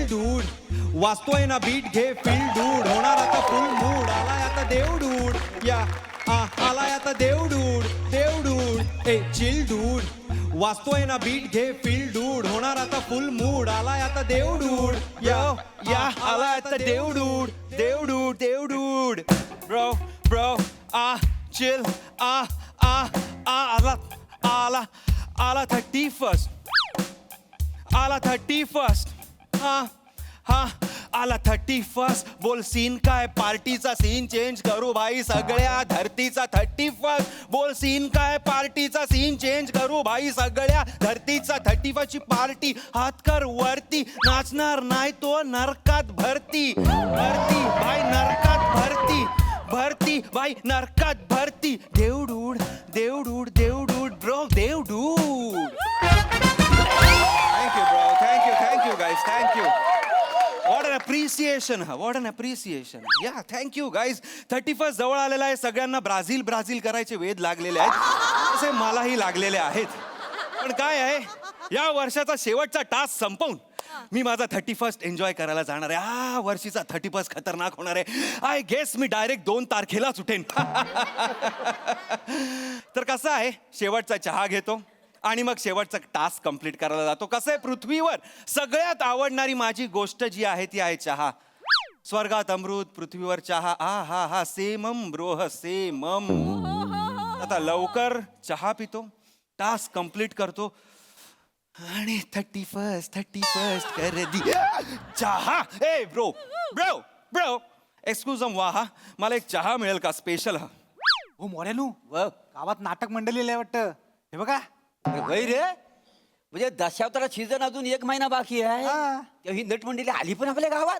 Dude वाचतोय ना bit घे फील डूड होणार आता फुल मूड आलाय आता देव डूड या आलाय आता देव डूड ए चिल डूड वाचतोय ना बीट घे फील डूड होणार आता फुल मूड आलाय आता देव डूड या आलाय आता देव डूड ब्रो चिल आला 31st आला 31st बोल सीन काय पार्टीचा सीन चेंज करू भाई सगळ्या धरतीचा 31st बोल सीन काय पार्टीचा सीन चेंज करू भाई सगळ्या धरतीचा 31st ची पार्टी हात कर वरती नाचणार नाही तो नरकात भरती भाई नरकात भरती भाई नरकात भरती देवडूड bro देवडूड Thank you guys. Thank you. What an appreciation. Yeah, thank you guys. 31st जवळ आलेला आहे सगळ्यांना ब्राझील करायचे वेध लागलेले आहेत तसे मलाही लागलेले आहेत पण काय आहे या वर्षाचा शेवटचा टास्क संपवून मी माझा 31st एन्जॉय करायला जाणार आहे हा वर्षीचा 31st खतरनाक होणार आहे आय गेस मी डायरेक्ट 2 तारखेलाच उठेन तर कसं आहे शेवटचा चहा घेतो आणि मग शेवटचा टास्क कंप्लीट करायला जातो कसं आहे पृथ्वीवर सगळ्यात आवडणारी माझी गोष्ट जी आहे ती आहे चहा स्वर्गात अमृत पृथ्वीवर चहा हा सेमम ब्रोह सेमम आता लवकर चहा पितो टास्क कंप्लीट करतो आणि 31st कर दी चहा ए ब्रो एक्सक्यूज वाहा मला एक चहा मिळेल का स्पेशल हा हो मोऱ्यानू गावात नाटक मंडळी वाटतं हे बघा वय रे म्हणजे दशावतारा सीझन अजून 1 महिना बाकी आहे तेव्हा ही नटमंडळी आली पण आपल्या गावात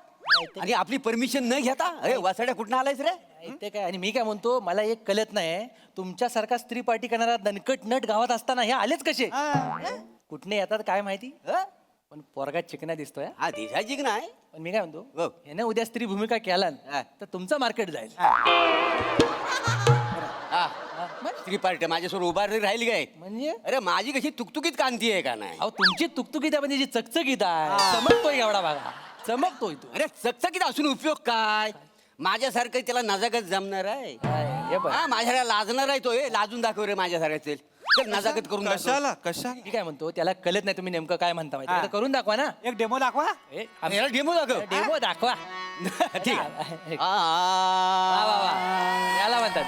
आणि आपली परमिशन न घेता अरे वासाड्या कुठं आलायस रे ते काय आणि मी काय म्हणतो मला एक कळत नाही तुमच्यासारखा स्त्री पार्टी करणारा दणकट नट गावात असताना हे आलेच कसे कुठने येतात काय माहिती पण पोरगा चिकना दिसतोय हा दिसायची की नाही पण मी काय म्हणतो हो. याने उद्या स्त्री भूमिका केला तर तुमचं मार्केट जाईल स्त्री पार्टी माझ्यासमोर उभा राहिली काय म्हणजे अरे माझी कशी तुकतुकीत कांती आहे का नाही अहो तुमची तुकतुकीत आहे पण त्याची चकचकीत आहे चमकतोय एवढा बघा चमकतोय तू अरे चकचकीत असून उपयोग काय माझ्यासारखं त्याला नजाकत जमणार आहे हे बघ हा माझ्याला लाजणार आहे तो लाजून दाखव रे माझ्यासारखं चल नजाकत करून दाखव. कशा मी काय म्हणतो त्याला कळत नाही तुम्ही नेमकं काय म्हणता माहिती आहे. आता करून दाखवा ना एक डेमो दाखवा याला डेमो दाखव डेमो दाखवा ठीक आहे वा, वा, वा. याला म्हणतात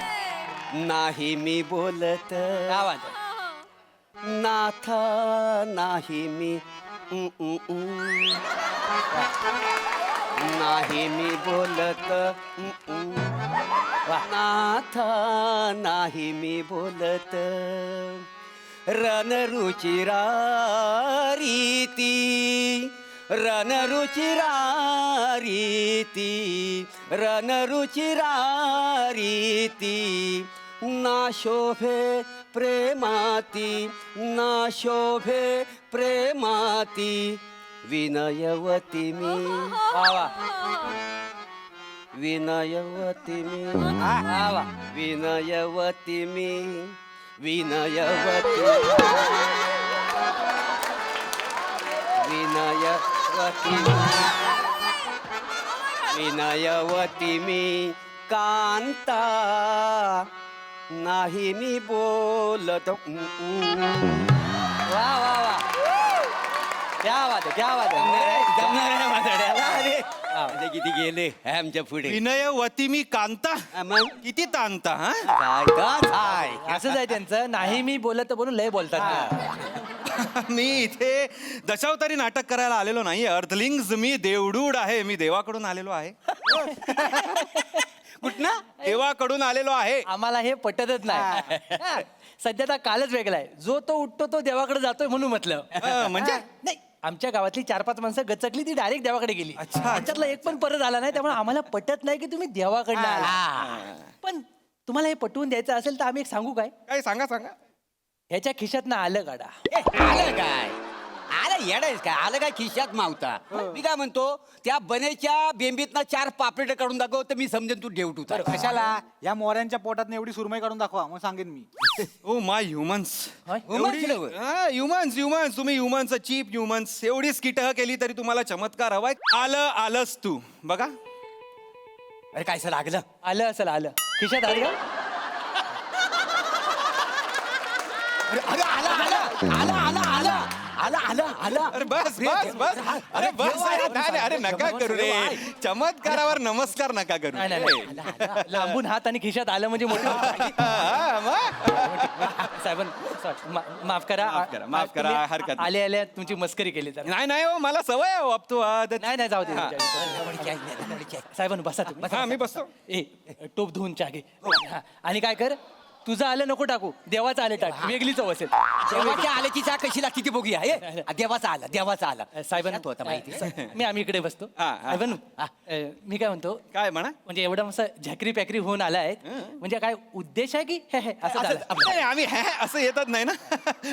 नाही मी बोलत काय म्हणतात नाथा नाही मी नाही मी बोलत नाथा नाही मी बोलत रणरुचिरा रीती रणरुचिरा रीती रणरुचिरा रीती ना शोभे प्रेमाती ना शोभे प्रेमाती विनयवती मी वा विनयवती मी वा विनयवती मी विनयवती विनयवती विनयवती मी कांता नाही मी बोलत वा वा वा क्या बात है क्या बात है जमणार आहे माझ्याला अरे म्हणजे किती गेले आमच्या पुढे विनयवती मी कांता मग किती तांता हा काय का काय असंच आहे त्यांचं नाही मी बोलत बोलून लय बोलतात मी इथे दशावतारी नाटक करायला आलेलो नाही अर्थलिंग्स मी देवडूड आहे मी देवाकडून आलेलो आहे कुठनं देवाकडून आलेलो आहे आम्हाला हे पटतच नाही हा, सध्या तर कालच वेगळा आहे जो तो उठतो तो देवाकडे जातोय म्हणून म्हटलं म्हणजे नाही आमच्या गावातली 4-5 माणसं गचकली ती डायरेक्ट देवाकडे गेली अच्छा. त्याच्यातला एक पण परत आला नाही त्यामुळे आम्हाला पटत नाही की तुम्ही देवाकडनं आला पण तुम्हाला हे पटवून द्यायचं असेल तर आम्ही एक सांगू काय काय सांगा ह्याच्या खिशातनं आलं काढा आलं काय आलं येडायच काय आलं काय खिशात मावता मी काय म्हणतो त्या बनेच्या बेंबीतनं 4 पापलेट काढून दाखव तर मी समजेन तू डेवटूचा कशाला या मोऱ्यांच्या पोटात एवढी सुरमई काढून दाखवा मग सांगेन मी. ओ माय ह्युमन्स ह्युमन्स तुम्ही ह्युमन्स चीप ह्युमन्स एवढी स्किटह केली तरी तुम्हाला चमत्कार हवाय. आलंच तू बघा. अरे काय लागलं आलं असेल आलं खिशात आलं का? अरे आला आला आला आला आला आला आला आला अरे बस अरे बस अरे नका करू रे. चमत्कारावर नमस्कार नका करू. नाही, नाही, नाही. लांबून हात आणि खिशात आलं म्हणजे मोठं हा, मग? साहेबां माफ माफ करा, तुम्ही हरकत नाही. आले आले तुमची मस्करी केली तर नाही हो मला सवय आहे वापतो नाही नाही जाऊ दे हा. साहेबांनो बसा तुम्ही हा मी बसतो. ए टोप धुवून चहा घे हा. आणि काय कर तुझं आलं नको टाकू देवाचं आलं टाक वेगळी चव असेल देवाच्या आल्याची चहा कशी लागते ती बघूया हे देवाचा आला साहेबांनो आता माहिती मी आम्ही इकडे बसतो हा, हा. साहेबांनो मी काय म्हणतो काय म्हणा. म्हणजे एवढं असं झकरी पॅकरी होऊन आलाय म्हणजे काय उद्देश आहे की हे असं झालं नाही, आम्ही असं येतच नाही ना.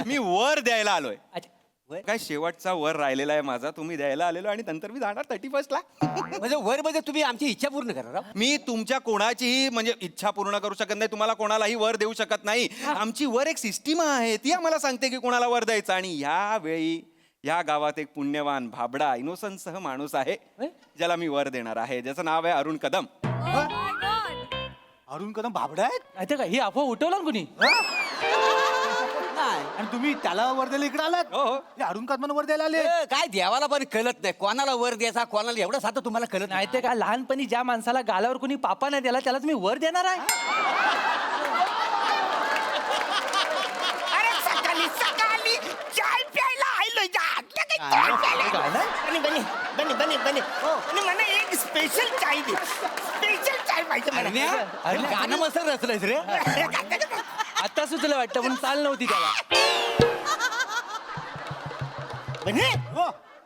मी वर द्यायला आलोय. अच्छा काय शेवटचा वर राहिलेला आहे माझा तुम्ही द्यायला आलेलो आणि नंतर मी जाणार 31 ला. म्हणजे वर मध्ये तुम्ही आमची इच्छा पूर्ण करा राव. मी तुमच्या कोणाचीही म्हणजे इच्छा पूर्ण करू शकत नाही. तुम्हाला कोणालाही वर देऊ शकत नाही. आमची वर एक सिस्टीम आहे ती आम्हाला सांगते की कोणाला वर द्यायचं. आणि यावेळी या गावात एक पुण्यवान भाबडा इनोसन्स सह माणूस आहे ज्याला मी वर देणार आहे. ज्याचं नाव आहे अरुण कदम. अरुण कदम भाबडा आहेत माहिती का ही अफवा उठवलं ना कुणी नाही. आणि तुम्ही त्याला वर द्यायला इकडे आलात. हो, हो. हे अरुण कदमांना वर द्यायला आले. काय देवाला पण कळत नाही कोणाला वर द्यायचा कोणाला एवढं साधं तुम्हाला कळत नाही ते का लहानपणी ज्या माणसाला गालावर कुणी पापा नाही दिला त्याला तुम्ही वर देणार आहे अरे सकाळी सकाळी चाय प्यायला आलोय चाय प्यायला बने आणि मला एक स्पेशल चाय दे स्पेशल चाय पाहिजे मला. गाणं मस्त रचलंयस रे. आता सुचलं वाटतं पण चाल नव्हती त्याला बने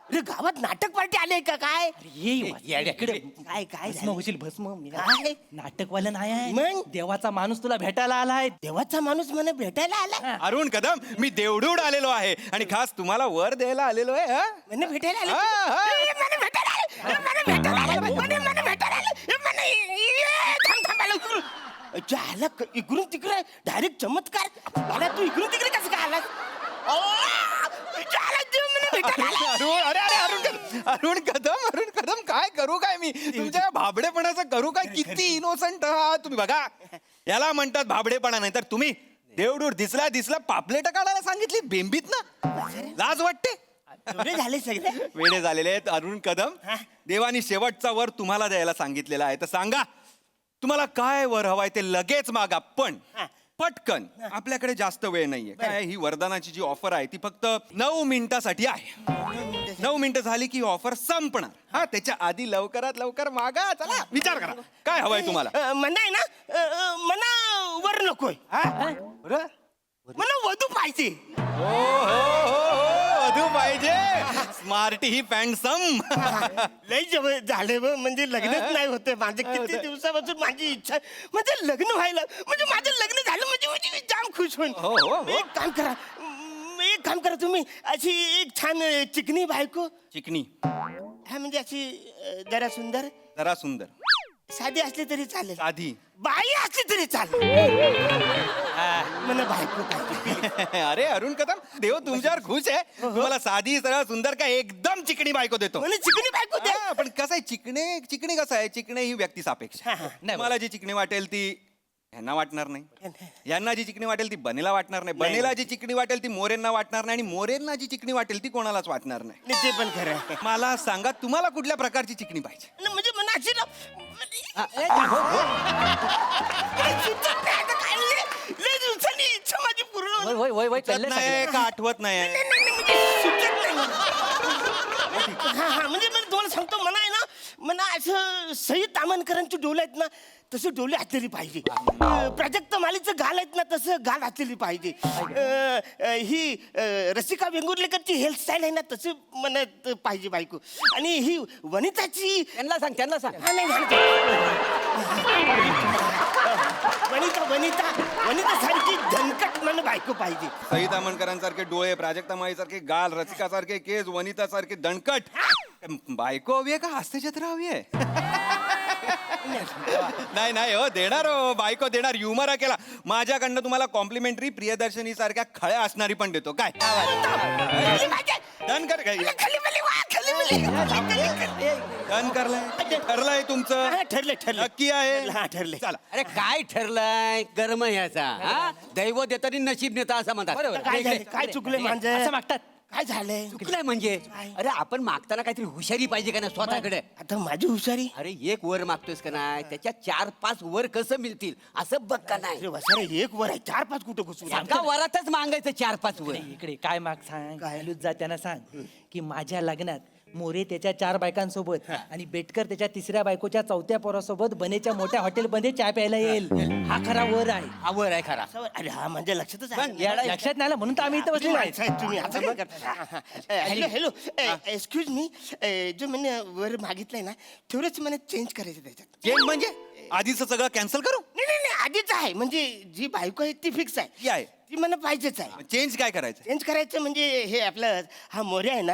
अरे गावात नाटक पार्टी आले का काय इकडे काय काय भस्म होशील भस्म मी काय? नाटकवालं नाही आहे मग? देवाचा माणूस तुला भेटायला आलाय देवाचा माणूस मला भेटायला आला अरुण कदम मी देवडूड आलेलो आहे आणि खास तुम्हाला वर द्यायला आलेलो आहे. हा? मला भेटायला आला हा, हा. मला भेटायला आला मला भेटायला आला मला भेटायला आला थांब इकडून तिकडे डायरेक्ट चमत्कार मला तू इकडून तिकडे कसं काय आलास अरुण कदम काय करू काय मी तुमच्या भाबडेपणाचं करू काय. किती इनोसंट आहात तुम्ही. बघा याला म्हणतात भाबडेपणा. नाही तर तुम्ही देवडूड दिसला पापलेट काढायला सांगितली बेंबीत ना. लाज वाटते. एवढे झाले सगळे वेडे झालेले आहेत अरुण कदम. देवानी शेवटचा वर तुम्हाला द्यायला सांगितलेला आहे तर सांगा तुम्हाला काय वर हवाय ते लगेच मागा. पण पटकन आपल्याकडे जास्त वेळ नाहीये. काय ही वरदानाची जी ऑफर आहे ती फक्त 9 मिनिटासाठी आहे. 9 मिनिटं झाली की ऑफर संपणार. हा त्याच्या आधी लवकरात लवकर मागा. चला विचार करा काय हवंय तुम्हाला. म्हणा आहे ना मना वर नकोय बरं मला वधू पाहिजे. वधू पाहिजे. स्मार्ट ही पॅन्डसम. लय जवळ झाले म्हणजे लग्नच नाही होते माझं. किती दिवसापासून माझी इच्छा म्हणजे लग्न व्हायला म्हणजे माझं लग्न झालं म्हणजे मी जाम खुश होईल. एक काम करा तुम्ही अशी एक छान चिकनी बायको. चिकनी हा म्हणजे अशी जरा सुंदर जरा सुंदर साधी असली तरी चालेल साधी बाई असली तरी चालेल मला बायको पाहिजे. अरे अरुण कदम देव तुमच्यावर खुश आहे. तुम्हाला साधी सरळ सुंदर का एकदम चिकणी बायको देतो. मला चिकनी बायको दे. हा, पण कसं आहे चिकणे कसं आहे. चिकणे ही व्यक्ती सापेक्ष. मला जी चिकणी वाटेल ती ह्यांना वाटणार नाही. यांना जी चिकणी वाटेल ती बनेला वाटणार नाही. बनेला जी चिकणी वाटेल ती मोरेंना वाटणार नाही. आणि मोरेंना जी चिकणी वाटेल ती कोणालाच वाटणार नाही. नाही, ते पण खरं आहे. मला सांगा तुम्हाला कुठल्या प्रकारची चिकणी पाहिजे. नाही, म्हणजे मला अशी ना लय दिवसांनी इच्छा माझी पूर्ण होईल. वय वय वय सुचत चाललंय नाही सगळं. का आठवत नाही. म्हणजे सुचत नाही. हा म्हणजे मी तुम्हाला सांगतो मला आहे ना मला असं सई तामणकरांची डोळे आहेत ना तसे डोळे असलेली पाहिजे. प्राजक्त मालीचं गाल आहेत ना तसं गाल असलेली पाहिजे. ही रसिका वेंगुर्लेकरची हेअरस्टाईल आहे ना तसे म्हणत पाहिजे बायको. आणि ही वनिताची त्यांना सांग हा, नाही, वनिता वनिता वनिता सारखी धनकट मन बायको पाहिजे. सई तामणकरांसारखे डोळे, प्राजक्ता माळीसारखे गाल, रसिकासारखे केस, वनितासारखे दणकट बायको हवी आहे का हास्यचित्र हवी आहे? नाही नाही हो, देणार हो बायको देणार. ह्युमर केला माझ्याकडनं तुम्हाला कॉम्प्लिमेंटरी प्रियदर्शनी सारख्या खळ्या असणारी पण देतो. काय डन कर काय खाली बली वा, खाली बली. डन करलंय ठरलंय तुमचं? हा, ठरलंय, ठरलंय. नक्की आहे? हा, ठरलंय. चला. अरे काय ठरलंय गरम ह्याचा हा दैव देतानी नशीब नेता असं म्हणतात. काय झालं? काय चुकलंय माझं? असं मागतात. काय झालंय? चुकलंय म्हणजे अरे आपण मागताना काहीतरी हुशारी पाहिजे का ना स्वतःकडे. आता माझी हुशारी. अरे एक वर मागतोयस का नाही त्याच्या 4-5 वर कसं मिळतील असं बघ का नाही. अरे वसारे एक वर आहे 4-5 कुठं घुसू? एका वरातच मागायचं 4-5 वर. इकडे काय माग सांग काय? हॅलूच जा त्यांना सांग की माझ्या लग्नात मोरे त्याच्या 4 बायकांसोबत आणि बेटकर त्याच्या 3ऱ्या बायकोच्या 4थ्या पोरासोबत बनेच्या मोठ्या हॉटेलमध्ये चहा प्यायला येईल. हा खरा वर आहे. हा वर आहे खरा. अरे हा माझ्या लक्षातच पण आहे. येडा- लक्षात नाही आलं म्हणून तर आम्ही इथं बसलेलो आहे. साहेब तुम्ही असं काय करता? Hello hello excuse me. जो मैंने वर मागितलंय ना तेवढंच मला चेंज करायचं त्याच्यात. चेंज म्हणजे आधीचं सगळं कॅन्सल करू? नाही नाही नाही आधीच आहे म्हणजे जी बायको आहे ती फिक्स आहे. ती आहे. ती मला पाहिजेच आहे. चेंज काय करायचं? चेंज करायचं म्हणजे हे आपलं हा मोरे आहे ना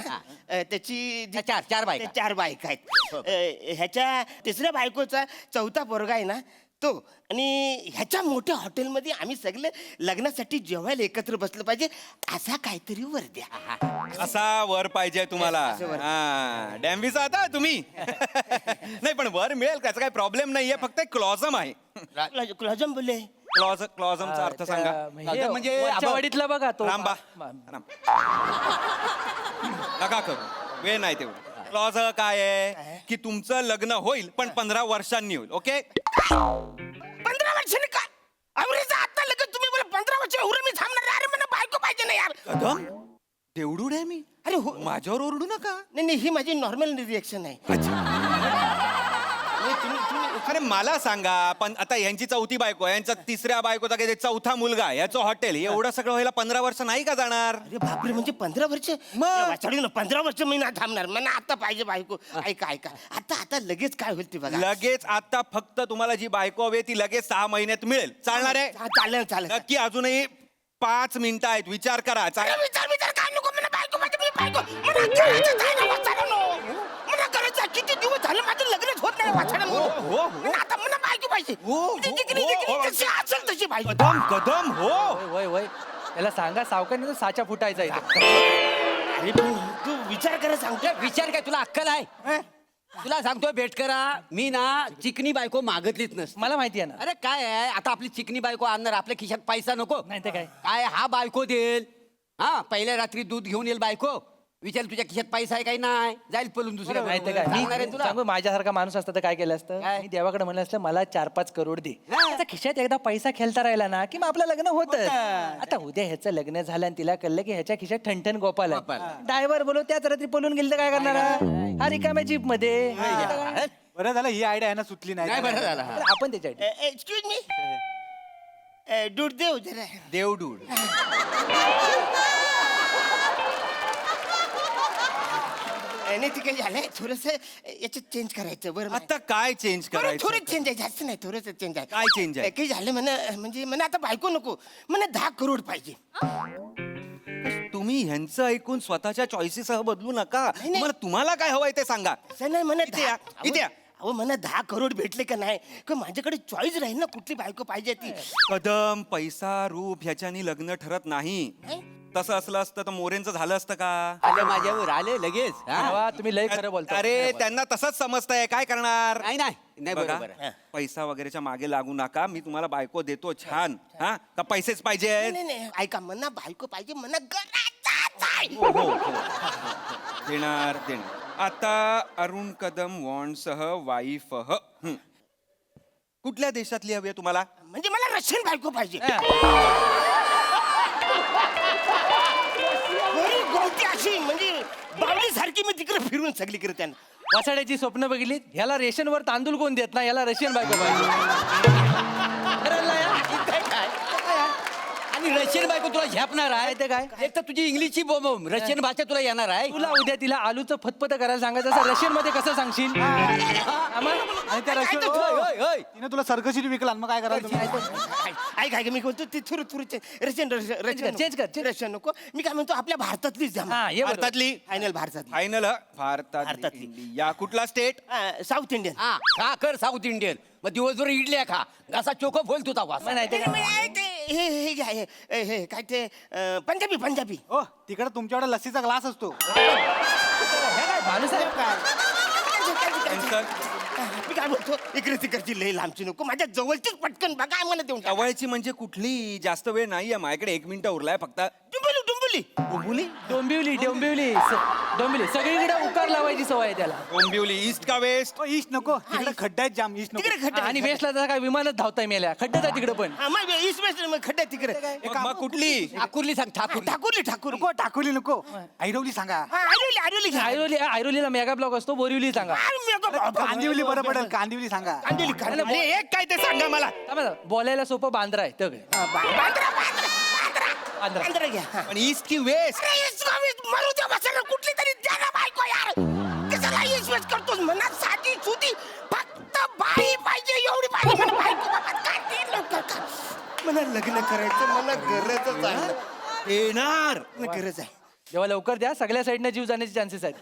त्याची जी- चार बायका. त्या 4 बायका आहेत. ह्याच्या 3ऱ्या बायकोचा 4था पोरगा आहे ना तो. आणि ह्याच्या मोठ्या हॉटेलमध्ये आम्ही सगळे लग्नासाठी जेवायला एकत्र बसलं पाहिजे असा काहीतरी वर द्या. असा वर पाहिजे तुम्हाला? हा डॅम्बीचा आता तुम्ही. नाही पण वर मिळेल त्याचा काही प्रॉब्लेम नाहीये, फक्त क्लॉझम आहे. क्लॉजम बोलले. क्लॉझमचा अर्थ सांगा. म्हणजे म्हणजे आपण- वाडीतला बघा तो राम बा राम. नका करू, वेळ नाही तेवढं. क्लॉज काय आहे की तुमचं लग्न होईल पण 15 वर्षांनी होईल. ओके 15 वर्षांनी काय अवरेज आता लगेच तुम्ही बोला 15 वर्ष एवढं मी थांबणार नाही. अरे मला बायको पाहिजे ना यार. कदम तेवढूड आहे मी. अरे हो माझ्यावर ओरडू नका. नाही नाही ही माझी नॉर्मल रिएक्शन आहे. नाही, तुम्ही अरे मला सांगा, पण आता यांची 4थी बायको आहे, यांचा 3ऱ्या बायकोचा काही 4था मुलगा आहे, याचं हॉटेल, एवढं सगळं व्हायला 15 वर्ष नाही का जाणार? अरे बापरे म्हणजे 15 वर्ष मग? वाचाडू ना 15 वर्ष मी ना थांबणार. मला आता पाहिजे बायको. ऐका ऐका आता आता लगेच काय होईल ते बघा. लगेच आता फक्त तुम्हाला जी बायको हवी आहे ती लगेच 6 महिन्यात मिळेल. चालणार आहे? हा, चालेल चालेल. नक्की अजूनही 5 मिनिटं आहेत, विचार करा. अरे विचार विचार काय नको मला बायको पाहिजे. मी बायको मला करायचं आहे ना वाचाडू. मला करायचं आहे. किती दिवस झाले माझं लग्नच होत नाही वाचाडू. आता मला बायको पाहिजे. ती जिकरी जशी असेल तशी पाहिजे. कदम कदम हो. वय वय त्याला सांगा सावकाने तो साचा फुटायचा इथे. अरे पण तू विचार करा सांगतो. विचार काय तुला अक्कल आहे? तुला सांगतोय भेट करा मी ना चिकनी बायको मागतलीच नसते. मला माहिती आहे ना. अरे काय आहे आता आपली चिकनी बायको आणणार आपल्या खिशात पैसा नको. नाही तर काय. काय हा बायको देईल. हा पहिल्या रात्री दूध घेऊन येईल बायको. विचार तुझ्या खिशात पैसा आहे काही नाही जाईल पळून दुसऱ्या नाही तर काय. सांगणार आहे मी तुला. सांगू माझ्यासारखा माणूस असता तर काय केलं असतं? काय? मी देवाकडे म्हणलं असतं मला 4-5 करोड दे. हा. त्याचा खिशात एकदा पैसा खेळता राहिला ना की मग आपलं लग्न होतं. आता उद्या ह्याचं लग्न झालं आणि तिला कळलं की ह्याच्या खिशात ठणठण गोपाल आहे. गोपाल. ड्रायव्हर बोलव त्याच रात्री पळून गेलं तर काय करणार हा रिकाम्या जीप मध्ये. बरं झालं ही आयडिया आहे ना सुचली नाही नाही. बरं झालं हा. आपण त्याच्या एक्सक्यूज मी दूध देऊ जरा. देवडूड. नाही ते काही झालंय थोडस याच्यात चेंज करायचं बरं. आता काय चेंज करायचं? थोडं चेंज आहे जास्त नाही थोडंच चेंज आहे. काय change आहे? काही झालं म्हणा म्हणजे मला आता बायको नको मला 10 करोड पाहिजे. तुम्ही ह्यांचं ऐकून स्वतःच्या चॉईसेससह बदलू नका. नाही. तुम्हाला काय हवंय ते सांगा. असं नाही म्हणा इथे या, इथे या. अहो मला 10 करोड भेटले का नाही का माझ्याकडे चॉईस राहील ना कुठली बायको पाहिजे ती. कदम पैसा रूप ह्याच्यानी लग्न ठरत नाही. तसं असलं असतं तर मोरेंचं झालं असतं का? आले माझ्यावर आले लगेच हा? तुम्ही लय खरं बोलता. अरे त्यांना तसंच समजतंय, काय करणार? नाही नाही नाही बघा, बरोबर आहे. पैसा वगैरेच्या मागे लागू नका. मी तुम्हाला बायको देतो छान. हा का पैसेच पाहिजे? नाही नाही ऐका मना बायको पाहिजे मना गरजच आहे. देणार देणार. आता अरुण कदम वॉन्डसह वाईफ कुठल्या देशातली हवी आहे तुम्हाला? म्हणजे मला रशियन बायको पाहिजे. गोरी गोमटी अशी म्हणजे बावली सारखी मी तिकडे फिरून सगळीकडे त्यांना वसाड्याची स्वप्न बघितली ह्याला रेशनवर तांदूळ कोण देत ना याला रशियन बायको पाहिजे. ठरलं या? आणि रशियन बायको तुला झेपणार आहे ते काय? एक तर तुझी इंग्लिशची रशियन भाषा तुला येणार आहे. तुला उद्या तिला आलूचं फतफत करायला सांगायचं असं रशियन मध्ये कसं सांगशील? आणि त्या रशियन होय, होय. तिने तुला सर्कशीट विकला मग काय करायचं ऐक ऐक मी म्हणतो ते थुरू थुरू रशियन रशियन change कर. रशियन नको. मी काय म्हणतो आपल्या भारतातलीच द्या हा ये बरोबर. भारतातली फायनल भारतातली फायनल भारतातली भारतातली. इंडिया कुठला स्टेट? साऊथ इंडियन हा खा कर साऊथ इंडियन मग दिवसभर इडल्या खा घसा चोख बोल तुझा वास. मग नाही ते काय? हे घ्या हे काय ते पंजाबी पंजाबी हो तिकडे तुमच्याकडे लस्सीचा ग्लास असतो. माणूस आहे काय? Cancel. मी काय म्हणतो इकडे तिकडची लई लांबची नको माझ्या जवळचीच पटकन बघा मला देऊन टाका. जवळची म्हणजे कुठली? जास्त वेळ नाहीये माझ्याकडे, 1 मिनिट उरलाय फक्त. डुंबुली डुंबुली डोंबिवली डोंबिवली डोंबिवली डोंबिवली सगळीकडे उकार लावायची सवय आहे त्याला. डोंबिवली ईस्ट का वेस्ट? ईस्ट नको तिकडे खड्डा आहेत जाम ईस्ट नको. तिकडे खड्डे आणि वेस्टला तर काय विमानच धावताय मेल्या खड्ड्यात आहे तिकडे पण. हा मग ईस्ट वेस्ट मग खड्डे तिकडे मग कुठली? ठाकूरली सांग ठाकूर ठाकूरली ठाकूर नको टाकोली नको ऐरवली सांगा. आरोली आरोली घ्या आयरोलीला मेगा ब्लॉक असतो बोरिवली सांगा. कांदिवली बरं पडेल कांदिवली सांगा. कांदिवली अरे एक काय ते सांगा मला. थांबा, बोलायला सोपं बांद्रा आहे तग बांद्रा. बांद्रा घ्या हा. पण ईस्ट की वेस्ट? अरे ईस्ट का वेस्ट मारू द्या बसायला कुठली तरी द्या ना बायको यार कशाला ईस्ट वेस्ट करतोस मनात साधी सुधी फक्त बाई पाहिजे एवढी पाहिजे मला बायको बाबा काय ते लवकर कर. मला लग्न करायचं मला गरजच आहे येणार. मला गरज आहे जेव्हा लवकर द्या सगळ्या साईडने जीव जाण्याचे चान्सेस आहेत.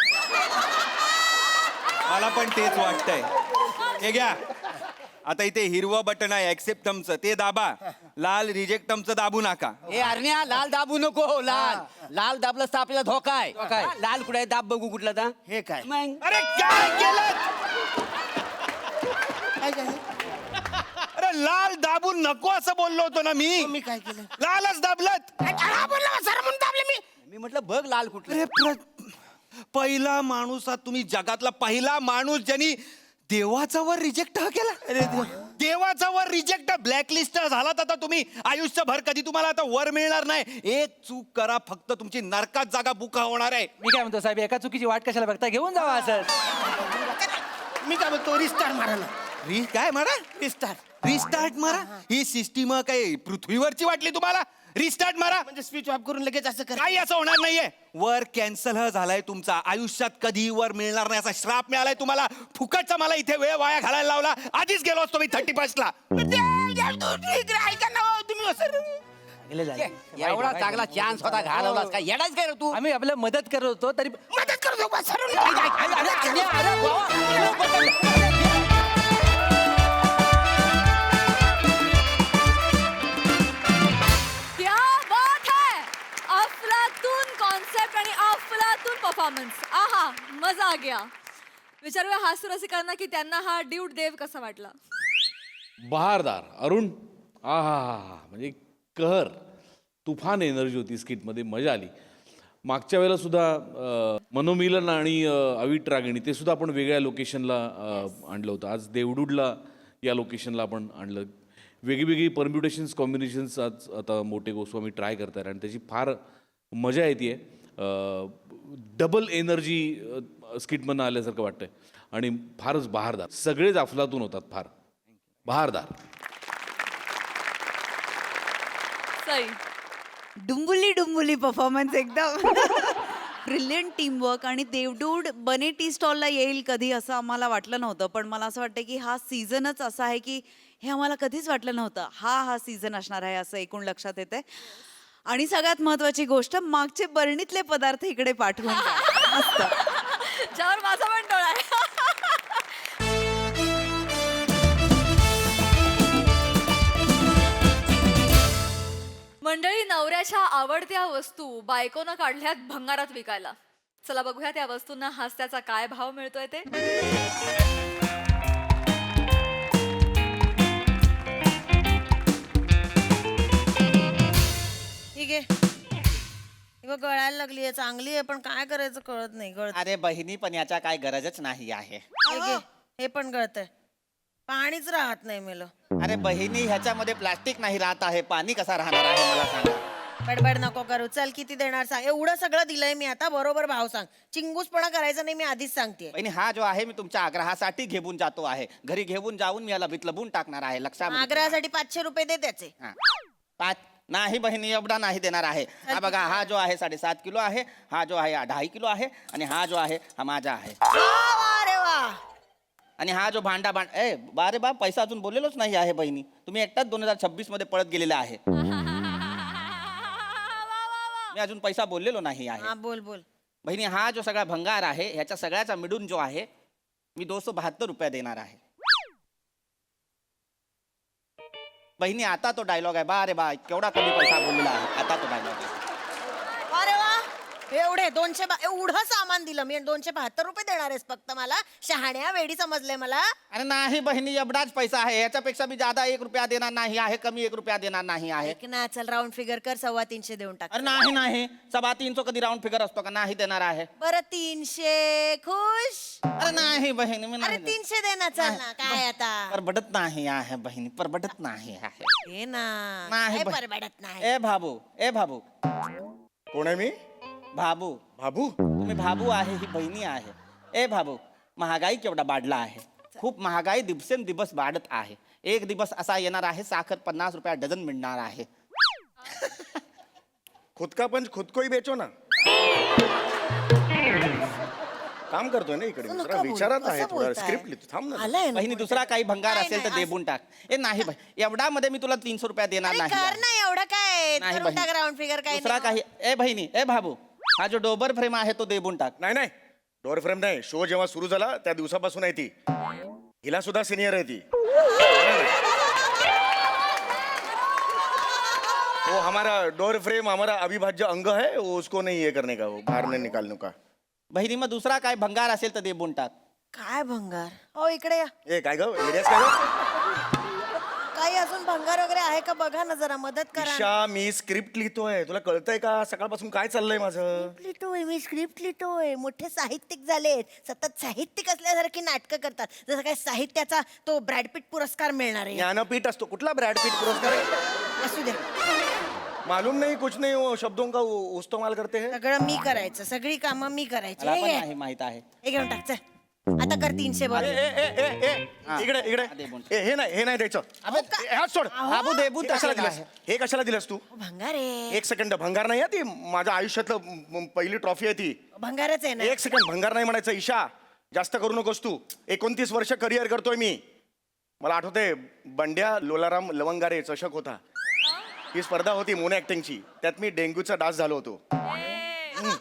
मला पण तेच वाटतंय. हे घ्या आता इथे हिरवं बटन आहे ऍक्सेप्ट टमचं, ते दाबा. लाल रिजेक्ट टमचं दाबू नका. ए अरण्या लाल दाबू नको लाल लाल दाबलंस तर आपल्याला धोका आहे. धोका आहे. हा, लाल कुठे आहे दाब बघू कुठला ता हे काय मग अरे काय केलं? काय झालं अरे लाल दाबू नको असं बोललो होतो ना मी. मी काय केलं लालच दाबलत. हा बोलला सर म्हणून दाबले मी मी म्हटलं बघ लाल कुठलं. अरे पहिला माणूस आहात तुम्ही, जगातला पहिला माणूस ज्यांनी देवाचा वर रिजेक्ट केला. अरे देवाचा वर रिजेक्ट ब्लॅकलिस्ट झालात आता तुम्ही आयुष्यभर. कधी तुम्हाला आता वर मिळणार नाही. एक चूक करा फक्त तुमची नरकात जागा बुका होणार आहे. मी काय म्हणतो साहेब एका चुकीची वाट कशाला बघता घेऊन जावा असं. मी काय म्हणतो रिस्टार्ट मारा ना काय मारा? रिस्टार्ट रिस्टार्ट मारा. ही सिस्टीम काय पृथ्वीवरची वाटली तुम्हाला? रिस्टार्ट मारा म्हणजे स्विच ऑफ करून लगेच असं कर काही असं होणार नाहीये. वर कॅन्सल झालाय तुमचा. आयुष्यात कधी वर मिळणार नाही असा श्राप मिळालाय तुम्हाला. फुकटचा मला इथे वेळ वाया घालायला लावला. आधीच गेलो असतो मी 31 ला. ऐका ना हो, तुम्ही असं गेले झाले. एवढा चांगला चान्स होता घालवलास काय येडाच काय रे तू. आम्ही आपल्याला मदत करत होतो तरी मदत करू नको सर अरे, अरे, अरे, बाबा. क्या बात है अफलातून कॉन्सेप्ट आणि अफलातून परफॉर्मन्स आहा मजा आ गया. विचारूया हास्य रसिकांना की त्यांना हा ड्यूट देव कसा वाटला. बहारदार अरुण हा हा हा म्हणजे कहर तुफान एनर्जी होती स्किटमध्ये, मजा आली. मागच्या वेळेला सुद्धा मनोमिलन आणि अविट रागिणी ते सुद्धा आपण वेगळ्या लोकेशनला आणलं होतं. आज देवडूडला या लोकेशनला आपण आणलं. वेगळी परम्युटेशन्स कॉम्बिनेशन्स आज आता मोठे गोस्वामी ट्राय करत आहेत आणि त्याची फार मजा येते. डबल एनर्जी स्किटमधनं आल्यासारखं वाटतंय आणि फारच बहारदार. सगळेच अफलातून होतात, फार बहारदार. सई डुंबुली डुंबुली परफॉर्मन्स एकदम ब्रिलियंट टीमवर्क. आणि देवडूड बने टी स्टॉलला येईल कधी असं आम्हाला वाटलं नव्हतं. पण मला असं वाटतं की हा सीझनच असा आहे की हे आम्हाला कधीच वाटलं नव्हतं हा सीझन असणार आहे असं एकूण लक्षात येते. आणि सगळ्यात महत्वाची गोष्ट मागचे बरणीतले पदार्थ इकडे पाठवून द्या. मस्त. ज्यावर माझा पण डोळा आहे. मंडळी नवऱ्याच्या आवडत्या वस्तू बायकोनं काढल्यात भंगारात विकायला. चला बघूया त्या वस्तूंना हास्याचा काय भाव मिळतोय ते. ठीक आहे ही बघ गळायला लागली आहे चांगली आहे पण काय करायचं कळत नाही गळत. अरे बहिणी पण याच्या काय गरजच नाही आहे. हे घे, हे पण गळतंय पाणीच राहत नाही मेलं. अरे बहिणी ह्याच्यामध्ये प्लास्टिक नाही राहत आहे, पाणी कसा राहणार आहे मला सांगा. बडबड नको करू. चल किती देणार सांग. एवढं सगळं दिलंय मी आता, बरोबर भाव सांग. चिंगूसपणा करायचा नाही, मी आधीच सांगते. वहिनी हा जो आहे मी तुमच्या आग्रहासाठी घेऊन जातो आहे. घरी घेऊन जाऊन मी याला बितलबून टाकणार आहे. लक्षात आग्रहासाठी 500 रुपये दे त्याचे. पाच नाही बहिणी एवढा नाही देणार आहे. हा बघा हा जो आहे 7.5 किलो आहे, हा जो आहे 2.5 किलो आहे आणि हा जो आहे हा माझा आहे. वा वा रे वा. आणि हा जो भांडा बारे बा पैसा अजून बोललेलोच नाही आहे बहिणी. तुम्ही एकटाच 2026 मध्ये पळत गेलेला आहे. मी अजून पैसा बोललेलो नाही आहे. हा बोल बोल. बहिणी हा जो सगळा भंगार आहे ह्याच्या सगळ्याचा मिळून जो आहे मी 272 रुपये देणार आहे. बहिणी आता तो डायलॉग आहे. बा रे बा केवढा कमी पैसा बोललेला आहे. आता तो डायलॉग आहे. अरे वा. एवढे 200 एवढं सामान दिलं मी आणि 272 रुपये देणार आहेस फक्त मला? शहाण्या वेडी समजले मला. अरे नाही बहिणी एवढाच पैसा आहे. याच्यापेक्षा मी ज्यादा 1 रुपया देणार नाही आहे. कमी 1 रुपया देणार नाही आहे. ऐक ना, चल राऊंड फिगर कर, 325 देऊन टाक. अरे नाही नाही 325 कधी राऊंड फिगर असतो का? नाही देणार आहे. बरं 300 खुश. अरे नाही बहिणी मी अरे नाही 300 दे ना. चल ना, काय आता. परबडत नाही आहे बहिणी. परबडत नाही आहे. हे ना. नाही काय बहिणी. परवडत नाही. ए भाबू कोण आहे मी? भाबू बाबू. तुम्ही भाबू आहे ही बहिणी आहे. ए भाबू महागाई केवढा वाढला आहे. खूप महागाई दिवसेंदिवस वाढत आहे. एक दिवस असा येणार आहे साखर 50 रुपया डझन मिळणार आहे. खुद का पंच खुद को ही बेचो ना. काम करतोय ना इकडे. नका दुसरा बोलू. विचारात कसं आहे थोडा. बोलताय? स्क्रिप्ट लिहितो. थांब ना. आलंय ना बहिणी पुढे. दुसरा काही भंगार नाही, असेल तर नाही, देबून टाक. ए नाही बहिणी एवढा मध्ये मी तुला 300 रुपया देणार अरे नाही कर आहे. ना एवढं काय. नाही करून टाक बहिणी. राऊंड फिगर काय दुसरा काही ए बहिणी ए भाबू हा जो डोबर फ्रेम आहे तो देबून टाक. नाही नाही डोअर फ्रेम नाही. शो जेव्हा सुरू झाला त्या दिवसापासून आहे ती. हिला सुद्धा सिनियर आहे ती. वो हमारा डोर फ्रेम हमारा अविभाज्य अंग है. वो उसको नहीं ये करने का, वो बाहर नहीं निकालने का. बहिणी मग दुसरा काय भंगार असेल तर देबून टाक. काय भंगार. हो इकडे या. ए काय ग एरियास काय ग? काही अजून भंगार वगैरे आहे का बघा ना, जरा मदत करा. ईशा मी स्क्रिप्ट लिहितोय. तुला कळतंय का सकाळपासून काय चाललंय माझं? लिहितोय मी स्क्रिप्ट लिहितोय. मोठे साहित्यिक झालेत. सतत साहित्यिक असल्यासारखी नाटकं करतात. जसं काय साहित्याचा तो ब्रॅडपीट पुरस्कार मिळणार आहे. ज्ञानपीठ असतो. कुठला ब्रॅडपीठ पुरस्कार आहे? असू दे. मालूम नहीं कुछ नहीं. वो शब्दों का इस्तेमाल करते हैं. सगळं मी करायचं. सगळी कामं मी करायची. मला हे पण घे. नाही माहित आहे. हे घेऊन टाक. चल आता कर 300 ए, बरं. ए, ए, ए, ए, इकडे इकडे. ए, हे नाही द्यायचं. ए, हात सोड. बाबू देबून हे कशाला टाकलेला दिलंस? आहे. हे कशाला दिलंस तू? भंगार आहे. एक सेकंड. भंगार नाही आहे ती. माझ्या आयुष्यातलं पहिली ट्रॉफी आहे ती. भंगारच आहे ना. एक सेकंड. भंगार नाही म्हणायचं. ईशा जास्त करू नकोस तू. 29 वर्ष करिअर करतोय मी. मला आठवते बंड्या लोलाराम लवंगारे चषक होता. ही स्पर्धा होती मोनो ऍक्टिंगची. त्यात मी डेंग्यूचा डास झालो होतो.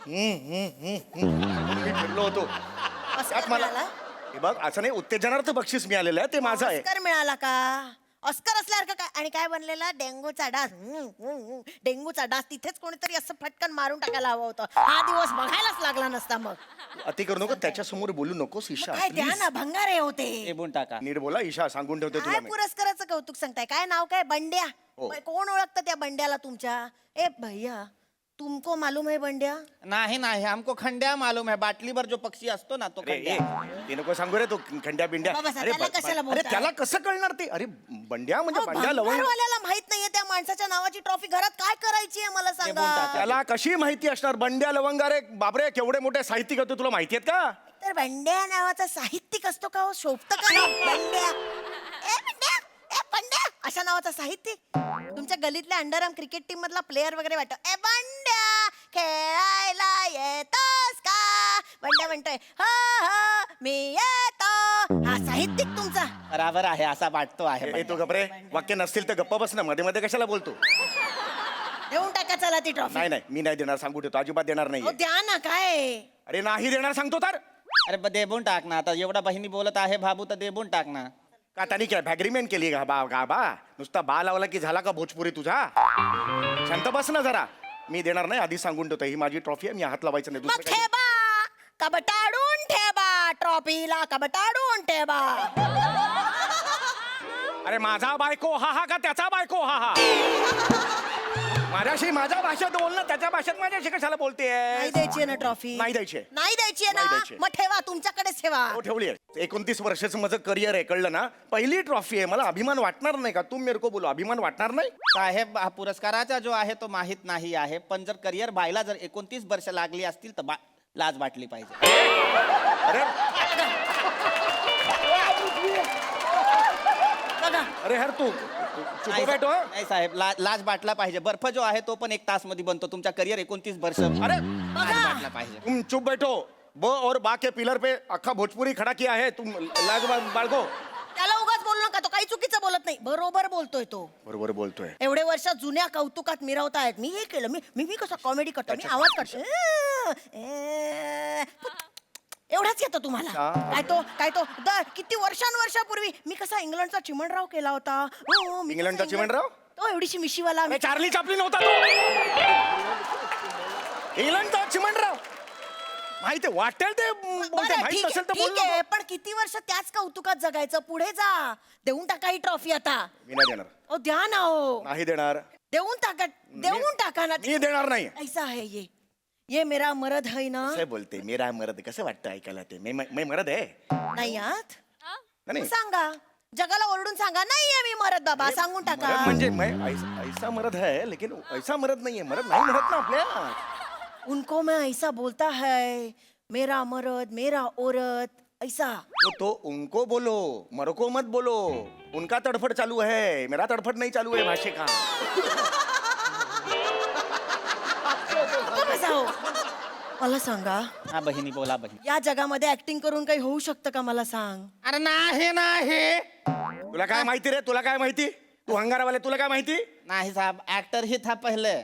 मी फिरलो होतो. ऑस्कर त्यात मला मिळाला? हे बघ असं नाही उत्तेजनार्थ बक्षीस मिळालेलं आहे. ते माझं आहे. ऑस्कर मिळाला का? ऑस्कर असल्यासारखं काय. आणि काय बनलेला? डेंगूचा डास. डेंगूचा डास. तिथेच कोणीतरी असं फटकन मारून टाकायला हवं होतं. हा दिवस बघायलाच लागला नसता मग. अति करू नको. त्याच्यासमोर बोलू नकोस ईशा. काय द्या please. ना, भंगार आहे होते. देबून टाका. नीट बोला ईशा. सांगून ठेवते काय तुला मी. पुरस्काराचं कौतुक सांगताय? काय नाव काय? बंड्या. हो. कोण ओळखतं त्या बंड्याला तुमच्या? ए भैया तुमको मालूम है बंड्या? नाही नाही हमको खंड्या मालूम है. बाटलीवर जो पक्षी असतो ना तो अरे खंड्या. ते नको सांगू रे. तो खंड्या बिंड्या. बाबा, त्याला कशाला अरे बोलताय? त्याला कसं कळणार ते? अरे बंड्या म्हणजे बंड्या लवंग. भंगारवाल्याला माहित नाहीये त्या माणसाच्या नावाची ट्रॉफी घरात काय करायची आहे मला बोलतात. सांगा. त्याला कशी माहिती असणार? बंड्या लवंगारे बापरे केवढे मोठे साहित्यिक होते. तुला माहिती आहेत का? तर बंड्या नावाचा साहित्यिक असतो का हो? शोभतं का नाव बंड्या? ए बंड्या, ए बंड्या अशा नावाचा साहित्यिक? तुमच्या गलीतल्या अंडरआर्म क्रिकेट टीम मधला प्लेअर वगैरे वाटतो. ए बंड्या खेळायला येतोस का? बंड्या म्हणतोय हो हो मी येतो. हा साहित्यिक तुमचा? बराबर आहे असा वाटतो आहे. ए तू गपरे. वाक्य नसतील तर गप्प बस ना. मध्ये मध्ये कशाला बोलतो? देऊन टाका चला ती ट्रॉफी. नाही नाही मी नाही देणार. सांगू ठेवतो. अजिबात देणार हो नाही. द्या ना. काय अरे नाही देणार सांगतो तर. अरे देबून टाक ना. आता एवढा बहिणी बोलत आहे भाबू तर देबून टाक ना. का त्यांनी काय भॅग्रीमेंट केली का? बा नुसता बा लावला की झाला का भोजपुरी तुझा? शांत बस ना जरा. मी देणार नाही. आधी सांगून ठेवतो. ही माझी ट्रॉफी आहे. मी हात लावायचं नाही. मग दुसरं काही. ठेवा. कबटाडून ठेवा ट्रॉफीला. कबटाडून ठेवा. अरे माझा बायको हा हा का त्याचा बायको हा हा? माझ्याशी माझ्या भाषेत बोल ना. त्याच्या भाषेत माझ्याशी कशाला बोलतेय? नाही द्यायची आहे ना ट्रॉफी? नाही द्यायची. नाही द्यायची आहे नाही ना. द्यायची. मग ठेवा. तुमच्याकडेच ठेवा. हो ठेवली आहे. 29 वर्षाचं माझं करिअर आहे, कळलं ना? पहिली ट्रॉफी आहे, मला अभिमान वाटणार नाही का? तुम मेरे को बोलो, अभिमान वाटणार नाही? साहेब हा पुरस्काराचा जो आहे तो माहीत नाही आहे, पण जर करिअर व्हायला जर 29 वर्ष लागली असतील तर लाज वाटली पाहिजे. अरे अरे यार तू चुप नाही बैठो. नाही साहेब, लाज वाटला पाहिजे. बर्फ जो आहे तो पण 1 तास मध्ये बनतो. तुमचा करिअर 29 वर्ष अरे लाज वाटला पाहिजे. तुम चुप बैठो. ब और बा के पिलर पे अख्खा भोजपुरी खड़ा किया है, तुम लाज बाळगो. त्याला उगाच बोलू नका, तो काही चुकीचं बोलत नाही, बरोबर बोलतोय तो. बरोबर बोलतोय. एवढे वर्ष जुन्या कौतुकात मिरवतायत. मी हे केलं, मी कसं कॉमेडी करतो, मी आवाज करतो. एवढाच येतो तुम्हाला. काय तो किती वर्षांवर्षापूर्वी मी कसा इंग्लंडचा चिमणराव केला होता. हो, मी कसा इंग्लंडचा चिमणराव? तो एवढीशी मिशीवाला. अरे चार्ली चापलिन होता तो. इंग्लंडचा चिमणराव माहिती वाटेल ते बोलते, बरं, माहित ठीक नसेल तर आहे, बोल ठीक आहे, नको. पण किती वर्ष त्याच कौतुकात जगायचं. पुढे जा, देऊन टाका ही ट्रॉफी आता. मी नाही देणार. ओ द्या ना हो, नाही देणार. देऊन टाका ना. मी देणार नाही. ऐसा है ये मेरा मरद है ना. कसं बोलते मेरा मर्द, कसं वाटतं ऐकायला ते? मैं मर्द आहे. नाही आहात. नाही. मग सांगा, जगाला ओरडून सांगा, नाहीये मी मरद बाबा, सांगून टाका. मर्द म्हणजे मैं ऐसा मर्द है, लेकिन ऐसा मर्द नहीं है. मर्द नहीं म्हणत ना आपल्या. उनको मैं ऐसा बोलता है, मेरा मरद मेरा औरत ऐसा. तो उनको बोलो, मरो को मत बोलो. उनका तड़फड़ चालू है, मेरा तड़फड़ नहीं चालू है भाषे का. बसा हो. मला सांगा, हा बहिणी बोला बहिणी. या जगामध्ये ऍक्टिंग करून काही होऊ शकतं का? मला सांग. अरे नाही. तुला काय माहिती रे? तुला काय माहिती? तू हंगारावाले, तुला काय माहिती? नहीं साहब, एक्टर ही था पहले.